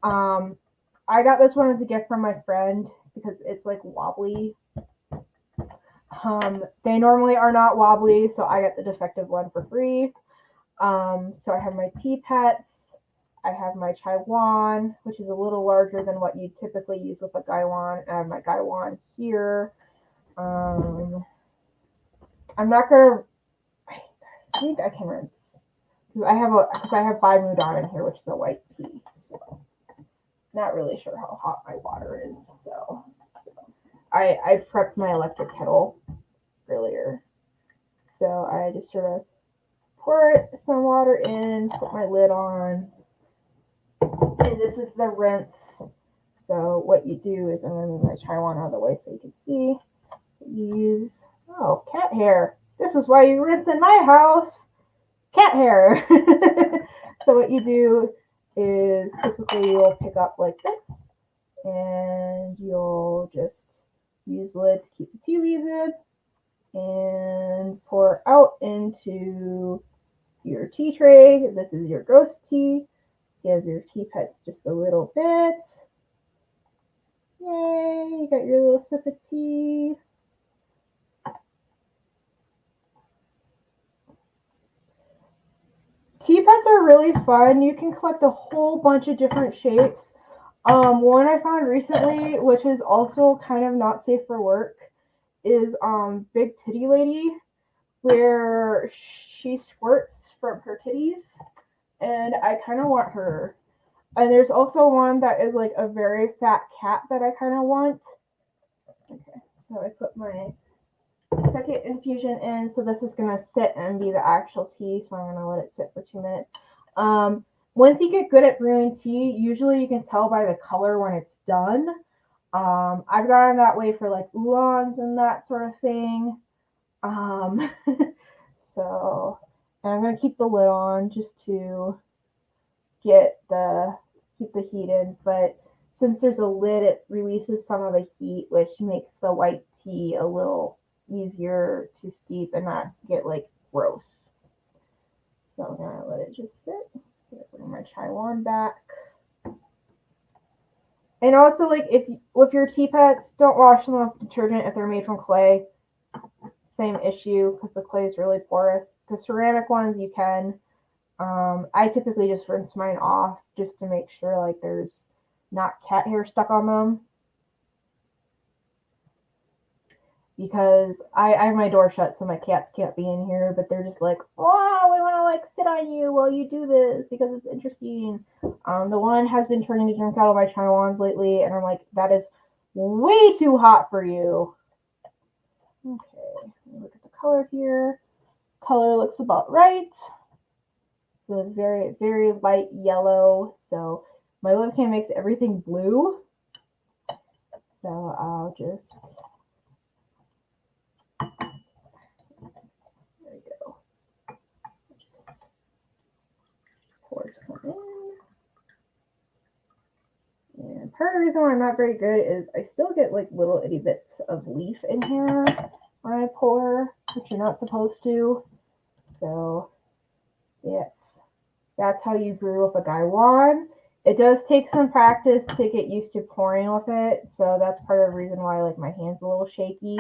I got this one as a gift from my friend because it's like wobbly. They normally are not wobbly, so I got the defective one for free. So I have my teapots. I have my Taiwan, which is a little larger than what you typically use with a Gaiwan. I have my Gaiwan here. I'm not gonna. I think I can rinse. Because I have Bai Mudan in here, which is a white tea. So not really sure how hot my water is though. So I prepped my electric kettle earlier, so I just sort of pour some water in, put my lid on, and this is the rinse. So what you do is I'm going to move my Taiwan out of the way so you can see. You use cat hair. This is why you rinse in my house. Cat hair. So what you do is typically you'll pick up like this, and you'll just use lid to keep the tea leaves in, and pour out into your tea tray. This is your ghost tea. Give your teapots just a little bit. Yay, you got your little sip of tea. Teapots are really fun. You can collect a whole bunch of different shapes. One I found recently, which is also kind of not safe for work, is Big Titty Lady, where she squirts from her titties, and I kind of want her. And there's also one that is like a very fat cat that I kind of want. Okay, so I put my second infusion in. So this is going to sit and be the actual tea. So I'm going to let it sit for 2 minutes. Once you get good at brewing tea, usually you can tell by the color when it's done. I've gotten that way for like oolongs and that sort of thing. So and I'm going to keep the lid on just to keep the heat in, but since there's a lid, it releases some of the heat, which makes the white tea a little easier to steep and not get like gross. So I'm gonna let it just sit. Bring my Taiwan back. And also, like, if with your teapots, don't wash them with detergent if they're made from clay. Same issue because the clay is really porous. The ceramic ones you can. I typically just rinse mine off just to make sure like there's not cat hair stuck on them. Because I have my door shut so my cats can't be in here, but they're just like, oh, we want to like sit on you while you do this because it's interesting. The one has been turning to drink out of my Taiwans lately, and I'm like, that is way too hot for you. Okay, look at the color here. Color looks about right. So it's very, very light yellow. So my webcam makes everything blue. So I'll just, there we go. Pour some in. And part of the reason why I'm not very good is I still get like little itty bits of leaf in here when I pour, which you're not supposed to. So yes, that's how you brew with a gaiwan. It does take some practice to get used to pouring with it, so that's part of the reason why like my hand's a little shaky.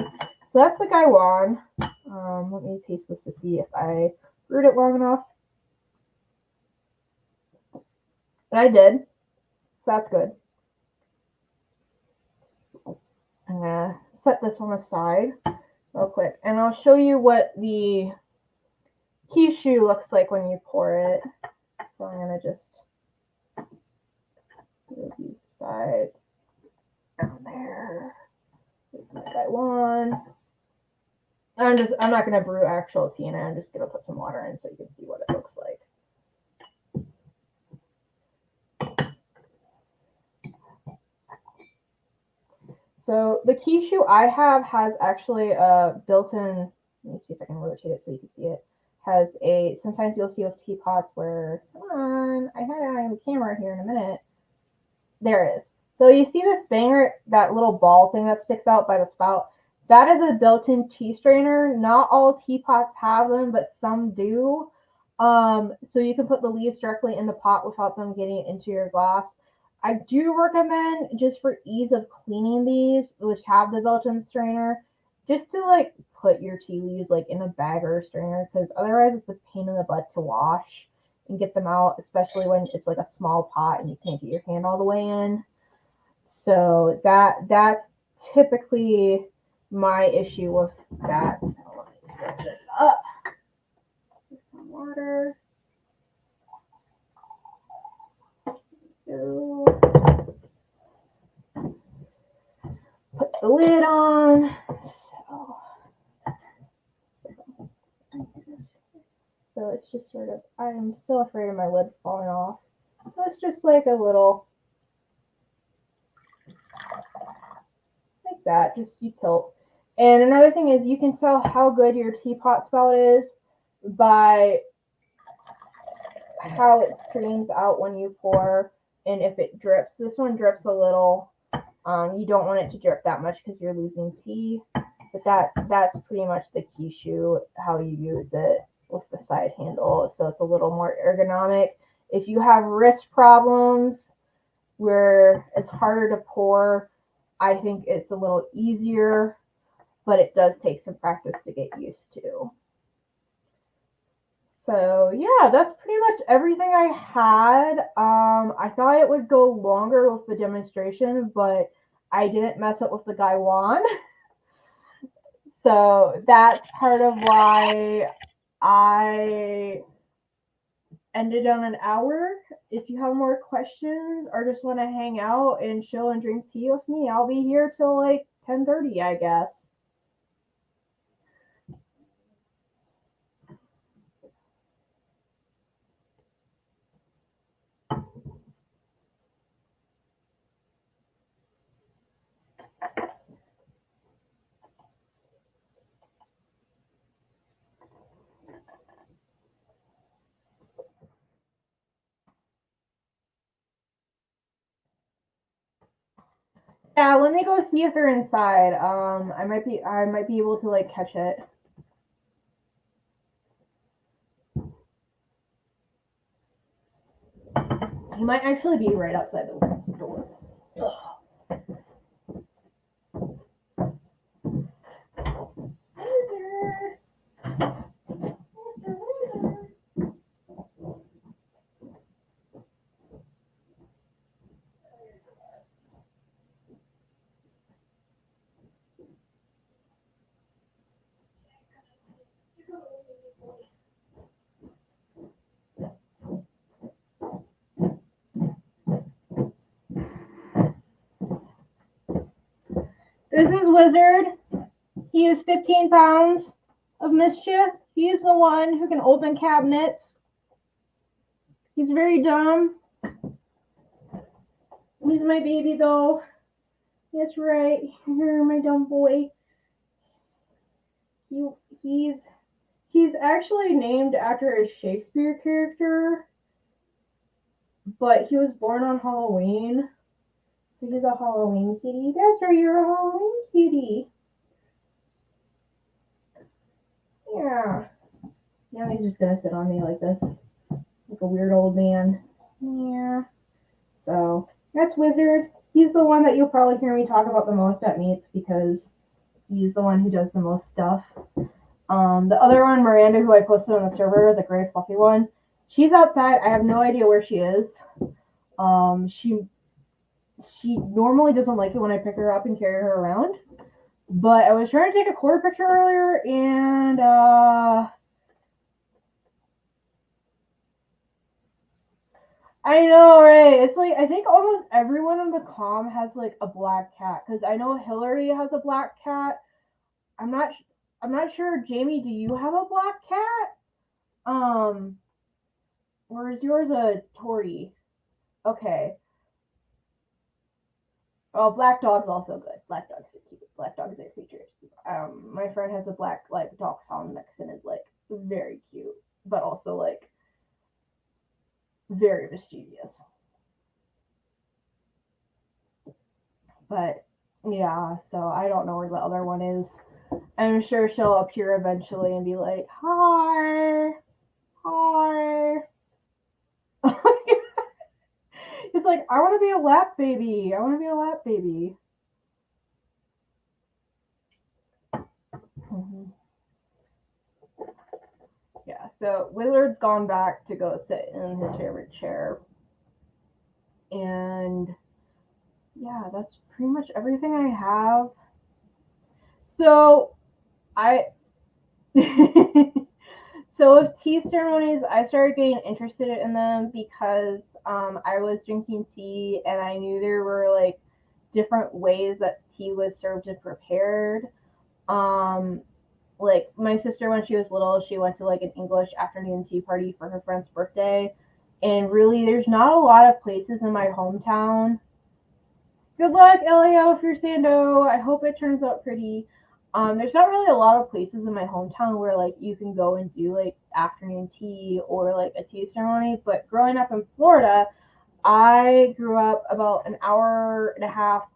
So that's the gaiwan. Let me taste this to see if I brewed it long enough. And I did, so that's good. I'm gonna set this one aside real quick, and I'll show you what the kishu looks like when you pour it. So I'm gonna just move these aside down there. My gaiwan. I'm not gonna brew actual tea in it. I'm just gonna put some water in so you can see what it looks like. So the kishu I have has actually a built-in. Let me see if I can rotate it so you can see it. Has a. Sometimes you'll see with teapots where. Come on, I had it on the camera here in a minute. There it is. So you see this thing, that little ball thing that sticks out by the spout. That is a built-in tea strainer. Not all teapots have them, but some do. So you can put the leaves directly in the pot without them getting into your glass. I do recommend, just for ease of cleaning these, which have the built-in strainer, just to like put your tea leaves like in a bag or a strainer, because otherwise it's a pain in the butt to wash and get them out, especially when it's like a small pot and you can't get your hand all the way in. So that's typically my issue with that. So let me fill this up with some water. So, put the lid on. So it's just sort of, I'm still afraid of my lid falling off. So it's just like a little, like that, just you tilt. And another thing is you can tell how good your teapot spout is by how it streams out when you pour and if it drips. This one drips a little. You don't want it to drip that much because you're losing tea. But that's pretty much the kishu, how you use it with the side handle. So it's a little more ergonomic. If you have wrist problems where it's harder to pour, I think it's a little easier, but it does take some practice to get used to. So yeah, that's pretty much everything I had. I thought it would go longer with the demonstration, but I didn't mess up with the gaiwan. So that's part of why I ended on an hour. If you have more questions or just want to hang out and chill and drink tea with me, I'll be here till like 10:30, I guess. Yeah, let me go see if they're inside. I might be able to like catch it. He might actually be right outside the door. Ugh. This is Wizard. He is 15 pounds of mischief. He's the one who can open cabinets. He's very dumb. He's my baby, though. That's right. You're my dumb boy. He's actually named after a Shakespeare character, but he was born on Halloween. So he's a Halloween kitty. That's right, you're a Halloween kitty. Yeah. Now he's just gonna sit on me like this, like a weird old man. Yeah. So that's Wizard. He's the one that you'll probably hear me talk about the most at meets because he's the one who does the most stuff. The other one, Miranda, who I posted on the server, the gray fluffy one, she's outside. I have no idea where she is. She normally doesn't like it when I pick her up and carry her around. But I was trying to take a core picture earlier, and I know, right? It's like I think almost everyone on the comm has like a black cat because I know Hillary has a black cat. I'm not sure. Jamie, do you have a black cat? Or is yours a tortie? Okay. Oh, black dog's also good. Black dogs are cute. Black dogs are creatures. My friend has a black like dachshund mix and is like very cute, but also like very mischievous. But yeah, so I don't know where the other one is. I'm sure she'll appear eventually and be like, hi. It's like, I want to be a lap baby. Mm-hmm. Yeah, so Willard's gone back to go sit in his favorite chair. And yeah, that's pretty much everything I have. So so with tea ceremonies, I started getting interested in them because I was drinking tea and I knew there were like different ways that tea was served and prepared. Like my sister, when she was little, she went to like an English afternoon tea party for her friend's birthday, and really, there's not a lot of places in my hometown. Good luck, Elio, if you're Sando. I hope it turns out pretty. There's not really a lot of places in my hometown where like you can go and do like afternoon tea or like a tea ceremony. But growing up in Florida, I grew up about an hour and a half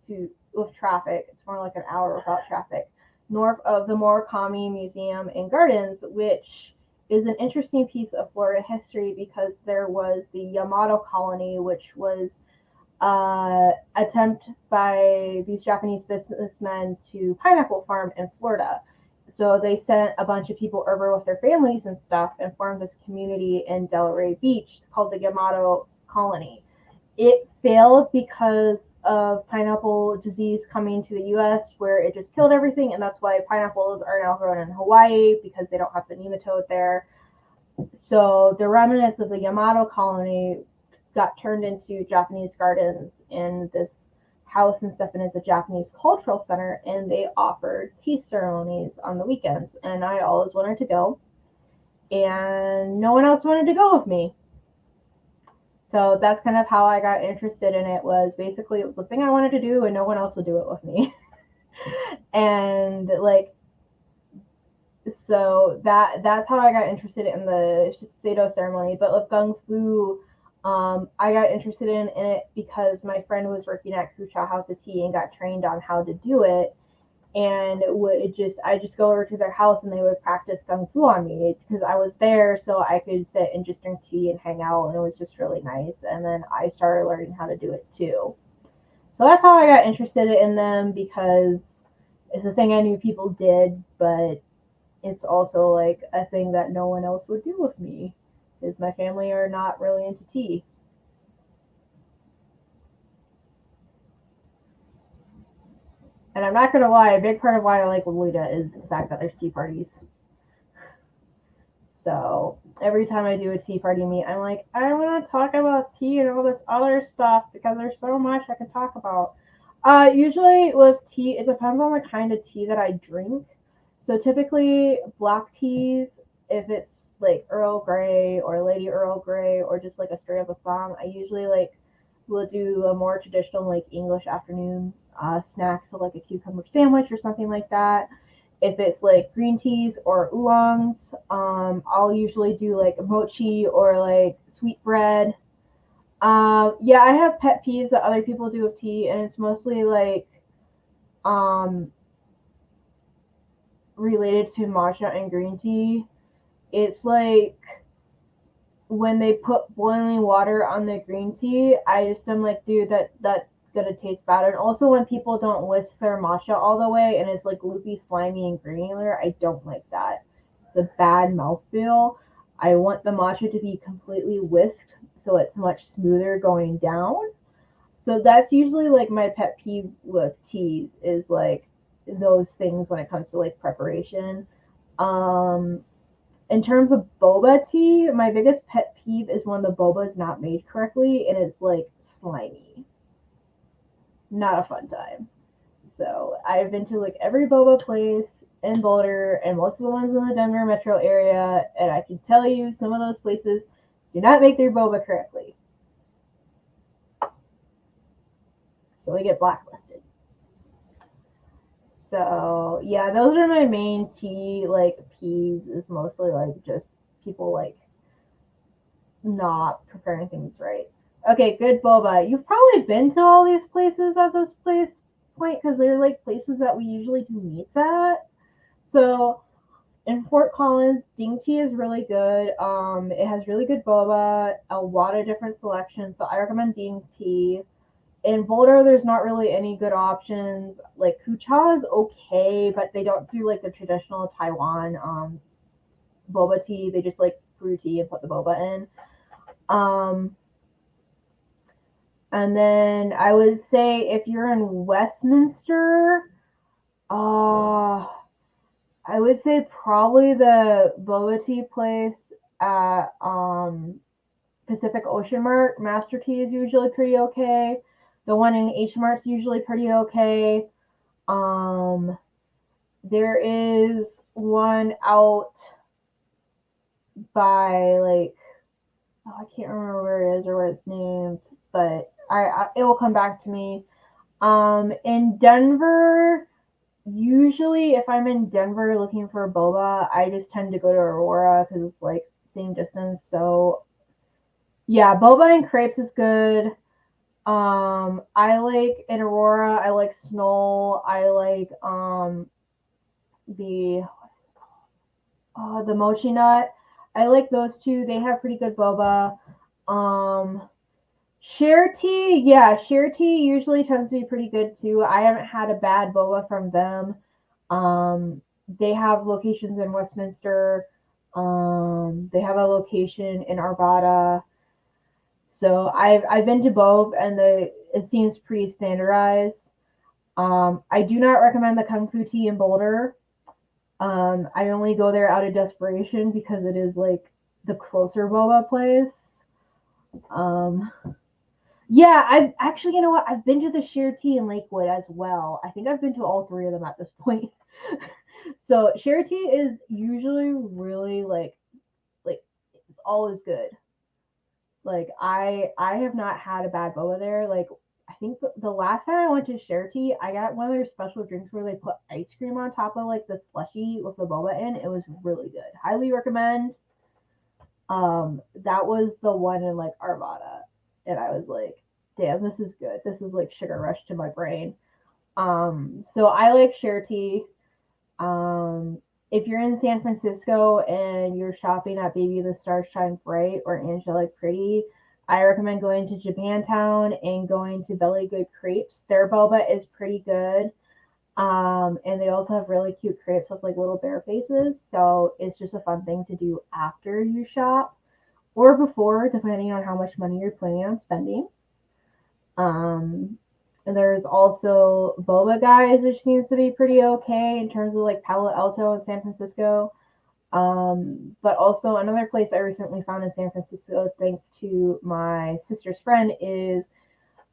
with traffic. It's more like an hour without traffic, north of the Murakami Museum and Gardens, which is an interesting piece of Florida history because there was the Yamato colony, which was attempt by these Japanese businessmen to pineapple farm in Florida. So they sent a bunch of people over with their families and stuff and formed this community in Delray Beach called the Yamato colony. It failed because of pineapple disease coming to the US where it just killed everything, and that's why pineapples are now grown in Hawaii because they don't have the nematode there. So the remnants of the Yamato colony got turned into Japanese gardens, and this house in Stephen is a Japanese cultural center, and they offered tea ceremonies on the weekends, and I always wanted to go, and no one else wanted to go with me. So that's kind of how I got interested in it. Was basically it was the thing I wanted to do, and no one else would do it with me. And like, so that's how I got interested in the Seido ceremony. But with Gung Fu, I got interested in it because my friend was working at Kucha House of Tea and got trained on how to do it. And I just go over to their house and they would practice Gung Fu on me because I was there, so I could sit and just drink tea and hang out, and it was just really nice. And then I started learning how to do it too. So that's how I got interested in them, because it's a thing I knew people did, but it's also like a thing that no one else would do with me because my family are not really into tea. And I'm not going to lie, a big part of why I like Lolita is the fact that there's tea parties. So every time I do a tea party meet, I'm like, I want to talk about tea and all this other stuff because there's so much I can talk about. Usually with tea, it depends on the kind of tea that I drink. So typically black teas, if it's like Earl Grey or Lady Earl Grey or just like a straight up Assam, I usually like will do a more traditional like English afternoon snack, so like a cucumber sandwich or something like that. If it's like green teas or oolongs, I'll usually do like a mochi or like sweet bread. Yeah, I have pet peeves that other people do with tea, and it's mostly like um, related to matcha and green tea. It's like when they put boiling water on the green tea, I just am like, dude, that's gonna taste bad. And also when people don't whisk their matcha all the way and it's like loopy, slimy, and granular, I don't like that. It's a bad mouthfeel. I want the matcha to be completely whisked so it's much smoother going down. So that's usually like my pet peeve with teas is like those things when it comes to like preparation. Um, in terms of boba tea, my biggest pet peeve is when the boba is not made correctly and it's like slimy. Not a fun time. So I've been to like every boba place in Boulder and most of the ones in the Denver metro area, and I can tell you some of those places do not make their boba correctly. So they get blacklisted. So yeah, those are my main tea like peeves is mostly like just people like not preparing things right. Okay, good boba. You've probably been to all these places at this point because they're like places that we usually do meets at. So in Fort Collins, Ding Tea is really good. It has really good boba, a lot of different selections. So I recommend Ding Tea. In Boulder, there's not really any good options. Like Kucha is okay, but they don't do like the traditional Taiwan boba tea. They just like brew tea and put the boba in. Um, and then I would say if you're in Westminster, uh, I would say probably the boba tea place at Pacific Ocean Mart. Master Tea is usually pretty okay. The one in H Mart's usually pretty okay. Um, there is one out by like oh, I can't remember where it is or what it's named, but I it will come back to me. In Denver, usually if I'm in Denver looking for boba, I just tend to go to Aurora because it's like same distance. So yeah, boba and crepes is good. I like in Aurora. I like Snow. I like the the mochi nut. I like those two. They have pretty good boba. Um, Share tea, yeah, share tea usually tends to be pretty good too. I haven't had a bad boba from them. They have locations in Westminster. They have a location in Arvada. So I've been to both, and it seems pretty standardized. I do not recommend the Kung Fu Tea in Boulder. I only go there out of desperation because it is like the closer boba place. Um, Yeah, I've actually, you know what? I've been to the Share Tea in Lakewood as well. I think I've been to all three of them at this point. So Share Tea is usually really like it's always good. Like I have not had a bad boba there. Like I think the last time I went to Share Tea, I got one of their special drinks where they put ice cream on top of like the slushy with the boba in. It was really good. Highly recommend. That was the one in like Arvada, and I was like, damn, this is good. This is like sugar rush to my brain. So I like share tea. If you're in San Francisco and you're shopping at Baby the Stars Shine Bright or Angelic Pretty, I recommend going to Japantown and going to Belly Good Crepes. Their boba is pretty good. And they also have really cute crepes with like little bear faces. So it's just a fun thing to do after you shop or before, depending on how much money you're planning on spending. Um, and there's also Boba Guys, which seems to be pretty okay in terms of like Palo Alto and San Francisco. But also another place I recently found in San Francisco, thanks to my sister's friend, is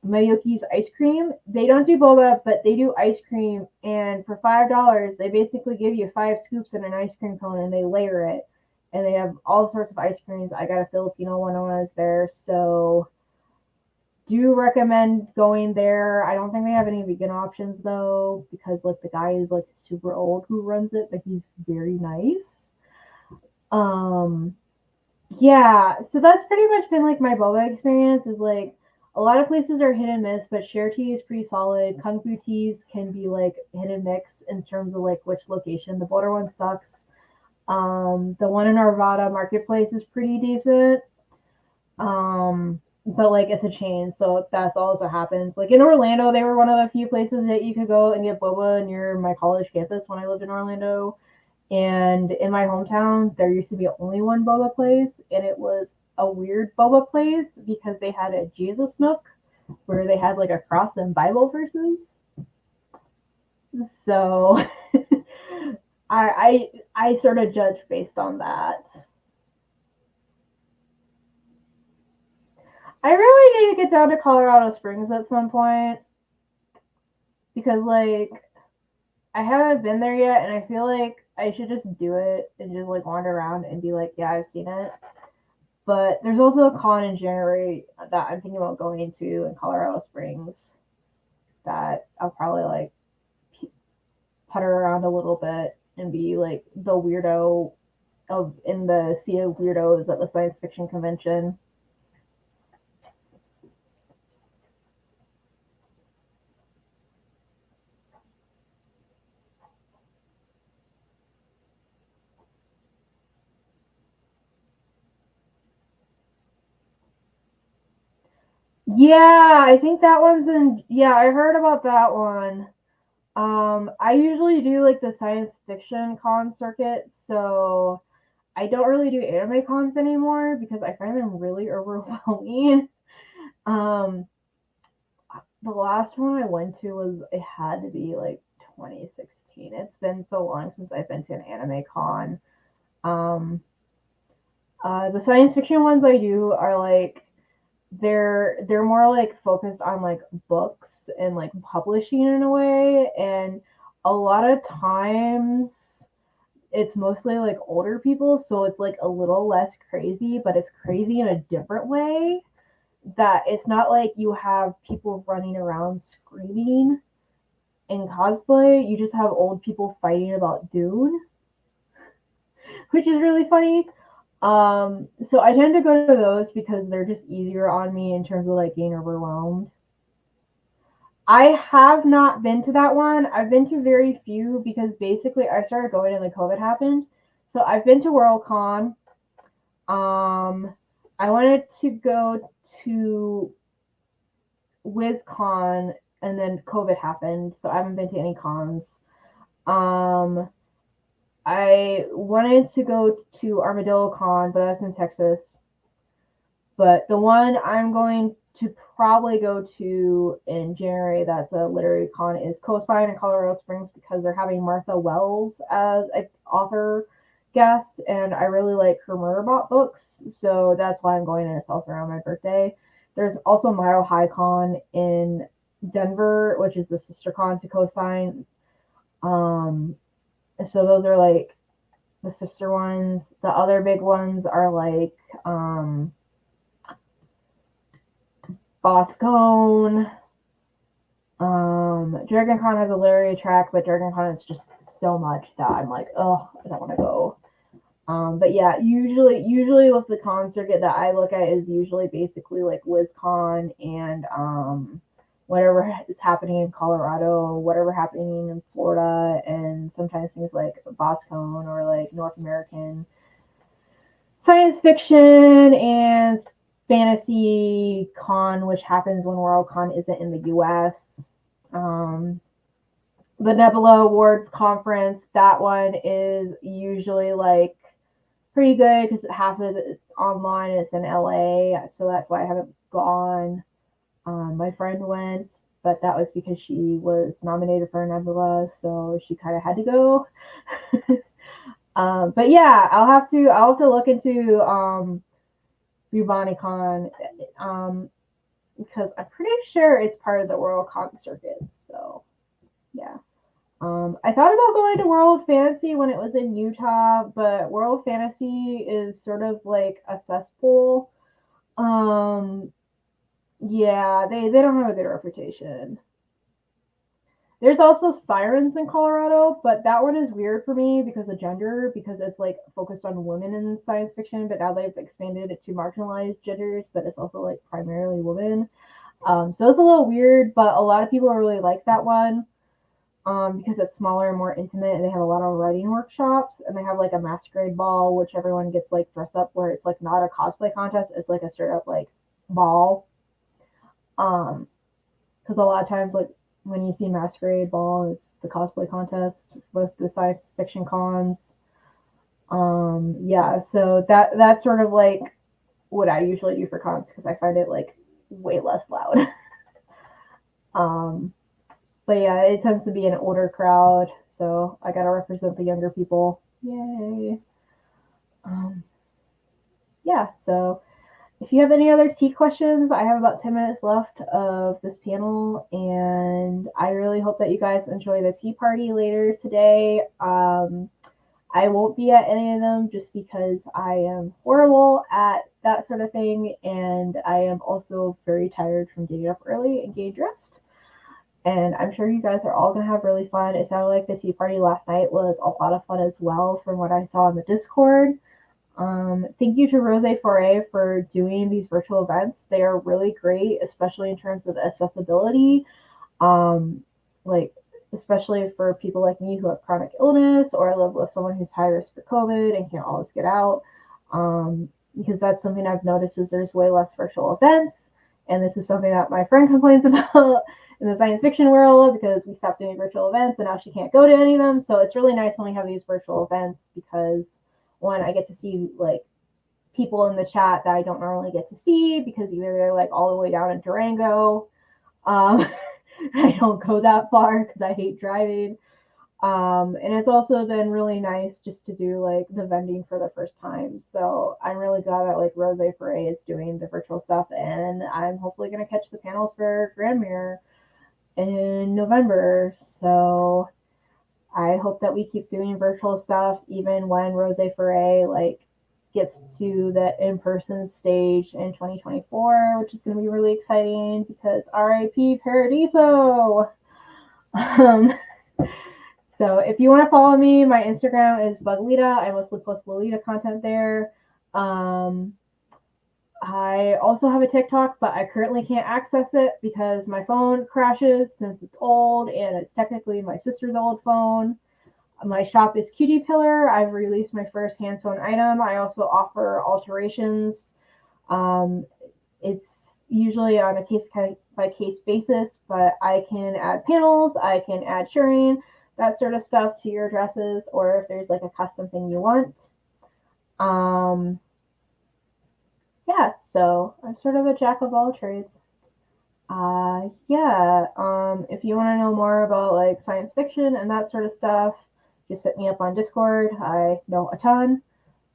Mayuki's ice cream. They don't do boba, but they do ice cream. And for $5, they basically give you 5 scoops in an ice cream cone, and they layer it. And they have all sorts of ice creams. I got a Filipino one when I was there, so do recommend going there. I don't think they have any vegan options though, because like the guy is like super old who runs it, but he's very nice. Um, yeah, so that's pretty much been like my boba experience. Is like a lot of places are hit and miss, but share tea is pretty solid. Kung Fu teas can be like hit and mix in terms of like which location. The border one sucks. The one in Arvada Marketplace is pretty decent. But like it's a chain, so that's also happens. Like in Orlando, they were one of the few places that you could go and get boba near my college campus when I lived in Orlando. And in my hometown, there used to be only one boba place, and it was a weird boba place because they had a Jesus nook where they had like a cross and Bible verses. So I sort of judge based on that. I really need to get down to Colorado Springs at some point because like I haven't been there yet, and I feel like I should just do it and just like wander around and be like, yeah, I've seen it. But there's also a con in January that I'm thinking about going to in Colorado Springs that I'll probably like putter around a little bit and be like the weirdo of in the sea of weirdos at the science fiction convention. Yeah, I think that one's in. Yeah, I heard about that one. I usually do like the science fiction con circuit, so I don't really do anime cons anymore because I find them really overwhelming. Um, the last one I went to was it had to be like 2016. It's been so long since I've been to an anime con. Um, the science fiction ones I do are like they're more like focused on like books and like publishing in a way, and a lot of times it's mostly like older people, so it's like a little less crazy, but it's crazy in a different way. That it's not like you have people running around screaming in cosplay. You just have old people fighting about Dune, which is really funny. So I tend to go to those because they're just easier on me in terms of like getting overwhelmed. I have not been to that one. I've been to very few because basically I started going and the COVID happened. So I've been to WorldCon. I wanted to go to WizCon and then COVID happened, so I haven't been to any cons. Um, I wanted to go to Armadillo Con, but that's in Texas. But the one I'm going to probably go to in January, that's a literary con, is Coastline in Colorado Springs because they're having Martha Wells as an author guest, and I really like her murder bot books, so that's why I'm going, and it's also around my birthday. There's also Mile High Con in Denver, which is the sister con to Coastline. Um, so those are like the sister ones. The other big ones are like Boscone. DragonCon has a literary track, but DragonCon is just so much that I'm like, oh, I don't want to go. But yeah, usually with the con circuit that I look at is usually basically like WizCon and whatever is happening in Colorado, whatever happening in Florida, and sometimes things like Boscone or like North American science fiction and fantasy con, which happens when WorldCon isn't in the US. Um, the Nebula Awards conference, that one is usually like pretty good because half of it's online. It's in LA, so that's why I haven't gone. My friend went, but that was because she was nominated for a Nebula, so she kind of had to go. But yeah, I'll have to look into BuboniCon. Um, because I'm pretty sure it's part of the World Con circuit. So yeah. I thought about going to World Fantasy when it was in Utah, but World Fantasy is sort of like a cesspool. Yeah, they don't have a good reputation. There's also Sirens in Colorado, but that one is weird for me because of gender, because it's like focused on women in science fiction, but now they've expanded it to marginalized genders, but it's also like primarily women. So it's a little weird, but a lot of people really like that one because it's smaller and more intimate, and they have a lot of writing workshops, and they have like a masquerade ball, which everyone gets like dressed up, where it's like not a cosplay contest, it's like a straight up like ball. Because a lot of times, like when you see masquerade ball, it's the cosplay contest with the science fiction cons. Yeah, so that's sort of like what I usually do for cons because I find it like way less loud. um, but yeah, it tends to be an older crowd, so I gotta represent the younger people. Yay! Yeah, so if you have any other tea questions, I have about 10 minutes left of this panel, and I really hope that you guys enjoy the tea party later today. I won't be at any of them just because I am horrible at that sort of thing, and I am also very tired from getting up early and getting dressed. And I'm sure you guys are all going to have really fun. It sounded like the tea party last night was a lot of fun as well from what I saw in the Discord. Thank you to Rose Foray for doing these virtual events. They are really great, especially in terms of accessibility. Like, especially for people like me who have chronic illness or live with someone who's high risk for COVID and can't always get out. Because that's something I've noticed is there's way less virtual events. And this is something that my friend complains about in the science fiction world because we stopped doing virtual events and now she can't go to any of them. So it's really nice when we have these virtual events because one, I get to see like people in the chat that I don't normally get to see because either they're like all the way down in Durango. I don't go that far because I hate driving. And it's also been really nice just to do like the vending for the first time. So I'm really glad that like Rose Foray is doing the virtual stuff, and I'm hopefully going to catch the panels for Grand Mirror in November. So I hope that we keep doing virtual stuff even when Rose Foray like gets to the in-person stage in 2024, which is going to be really exciting because RIP Paradiso. So if you want to follow me, my Instagram is Buglita. I mostly post Lolita content there. I also have a TikTok, but I currently can't access it because my phone crashes since it's old and it's technically my sister's old phone. My shop is Cutie Pillar. I've released my first hand sewn item. I also offer alterations. It's usually on a case by case basis, but I can add panels, I can add shirring, that sort of stuff to your dresses, or if there's like a custom thing you want. Yeah, so I'm sort of a jack of all trades. If you want to know more about like science fiction and that sort of stuff, just hit me up on Discord. I know a ton.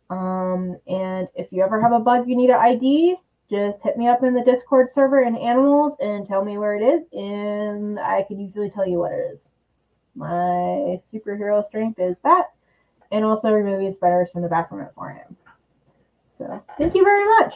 And if you ever have a bug you need an ID, just hit me up in the Discord server in Animals and tell me where it is, and I can usually tell you what it is. My superhero strength is that, and also removing spiders from the back room at 4 a.m. So, thank you very much.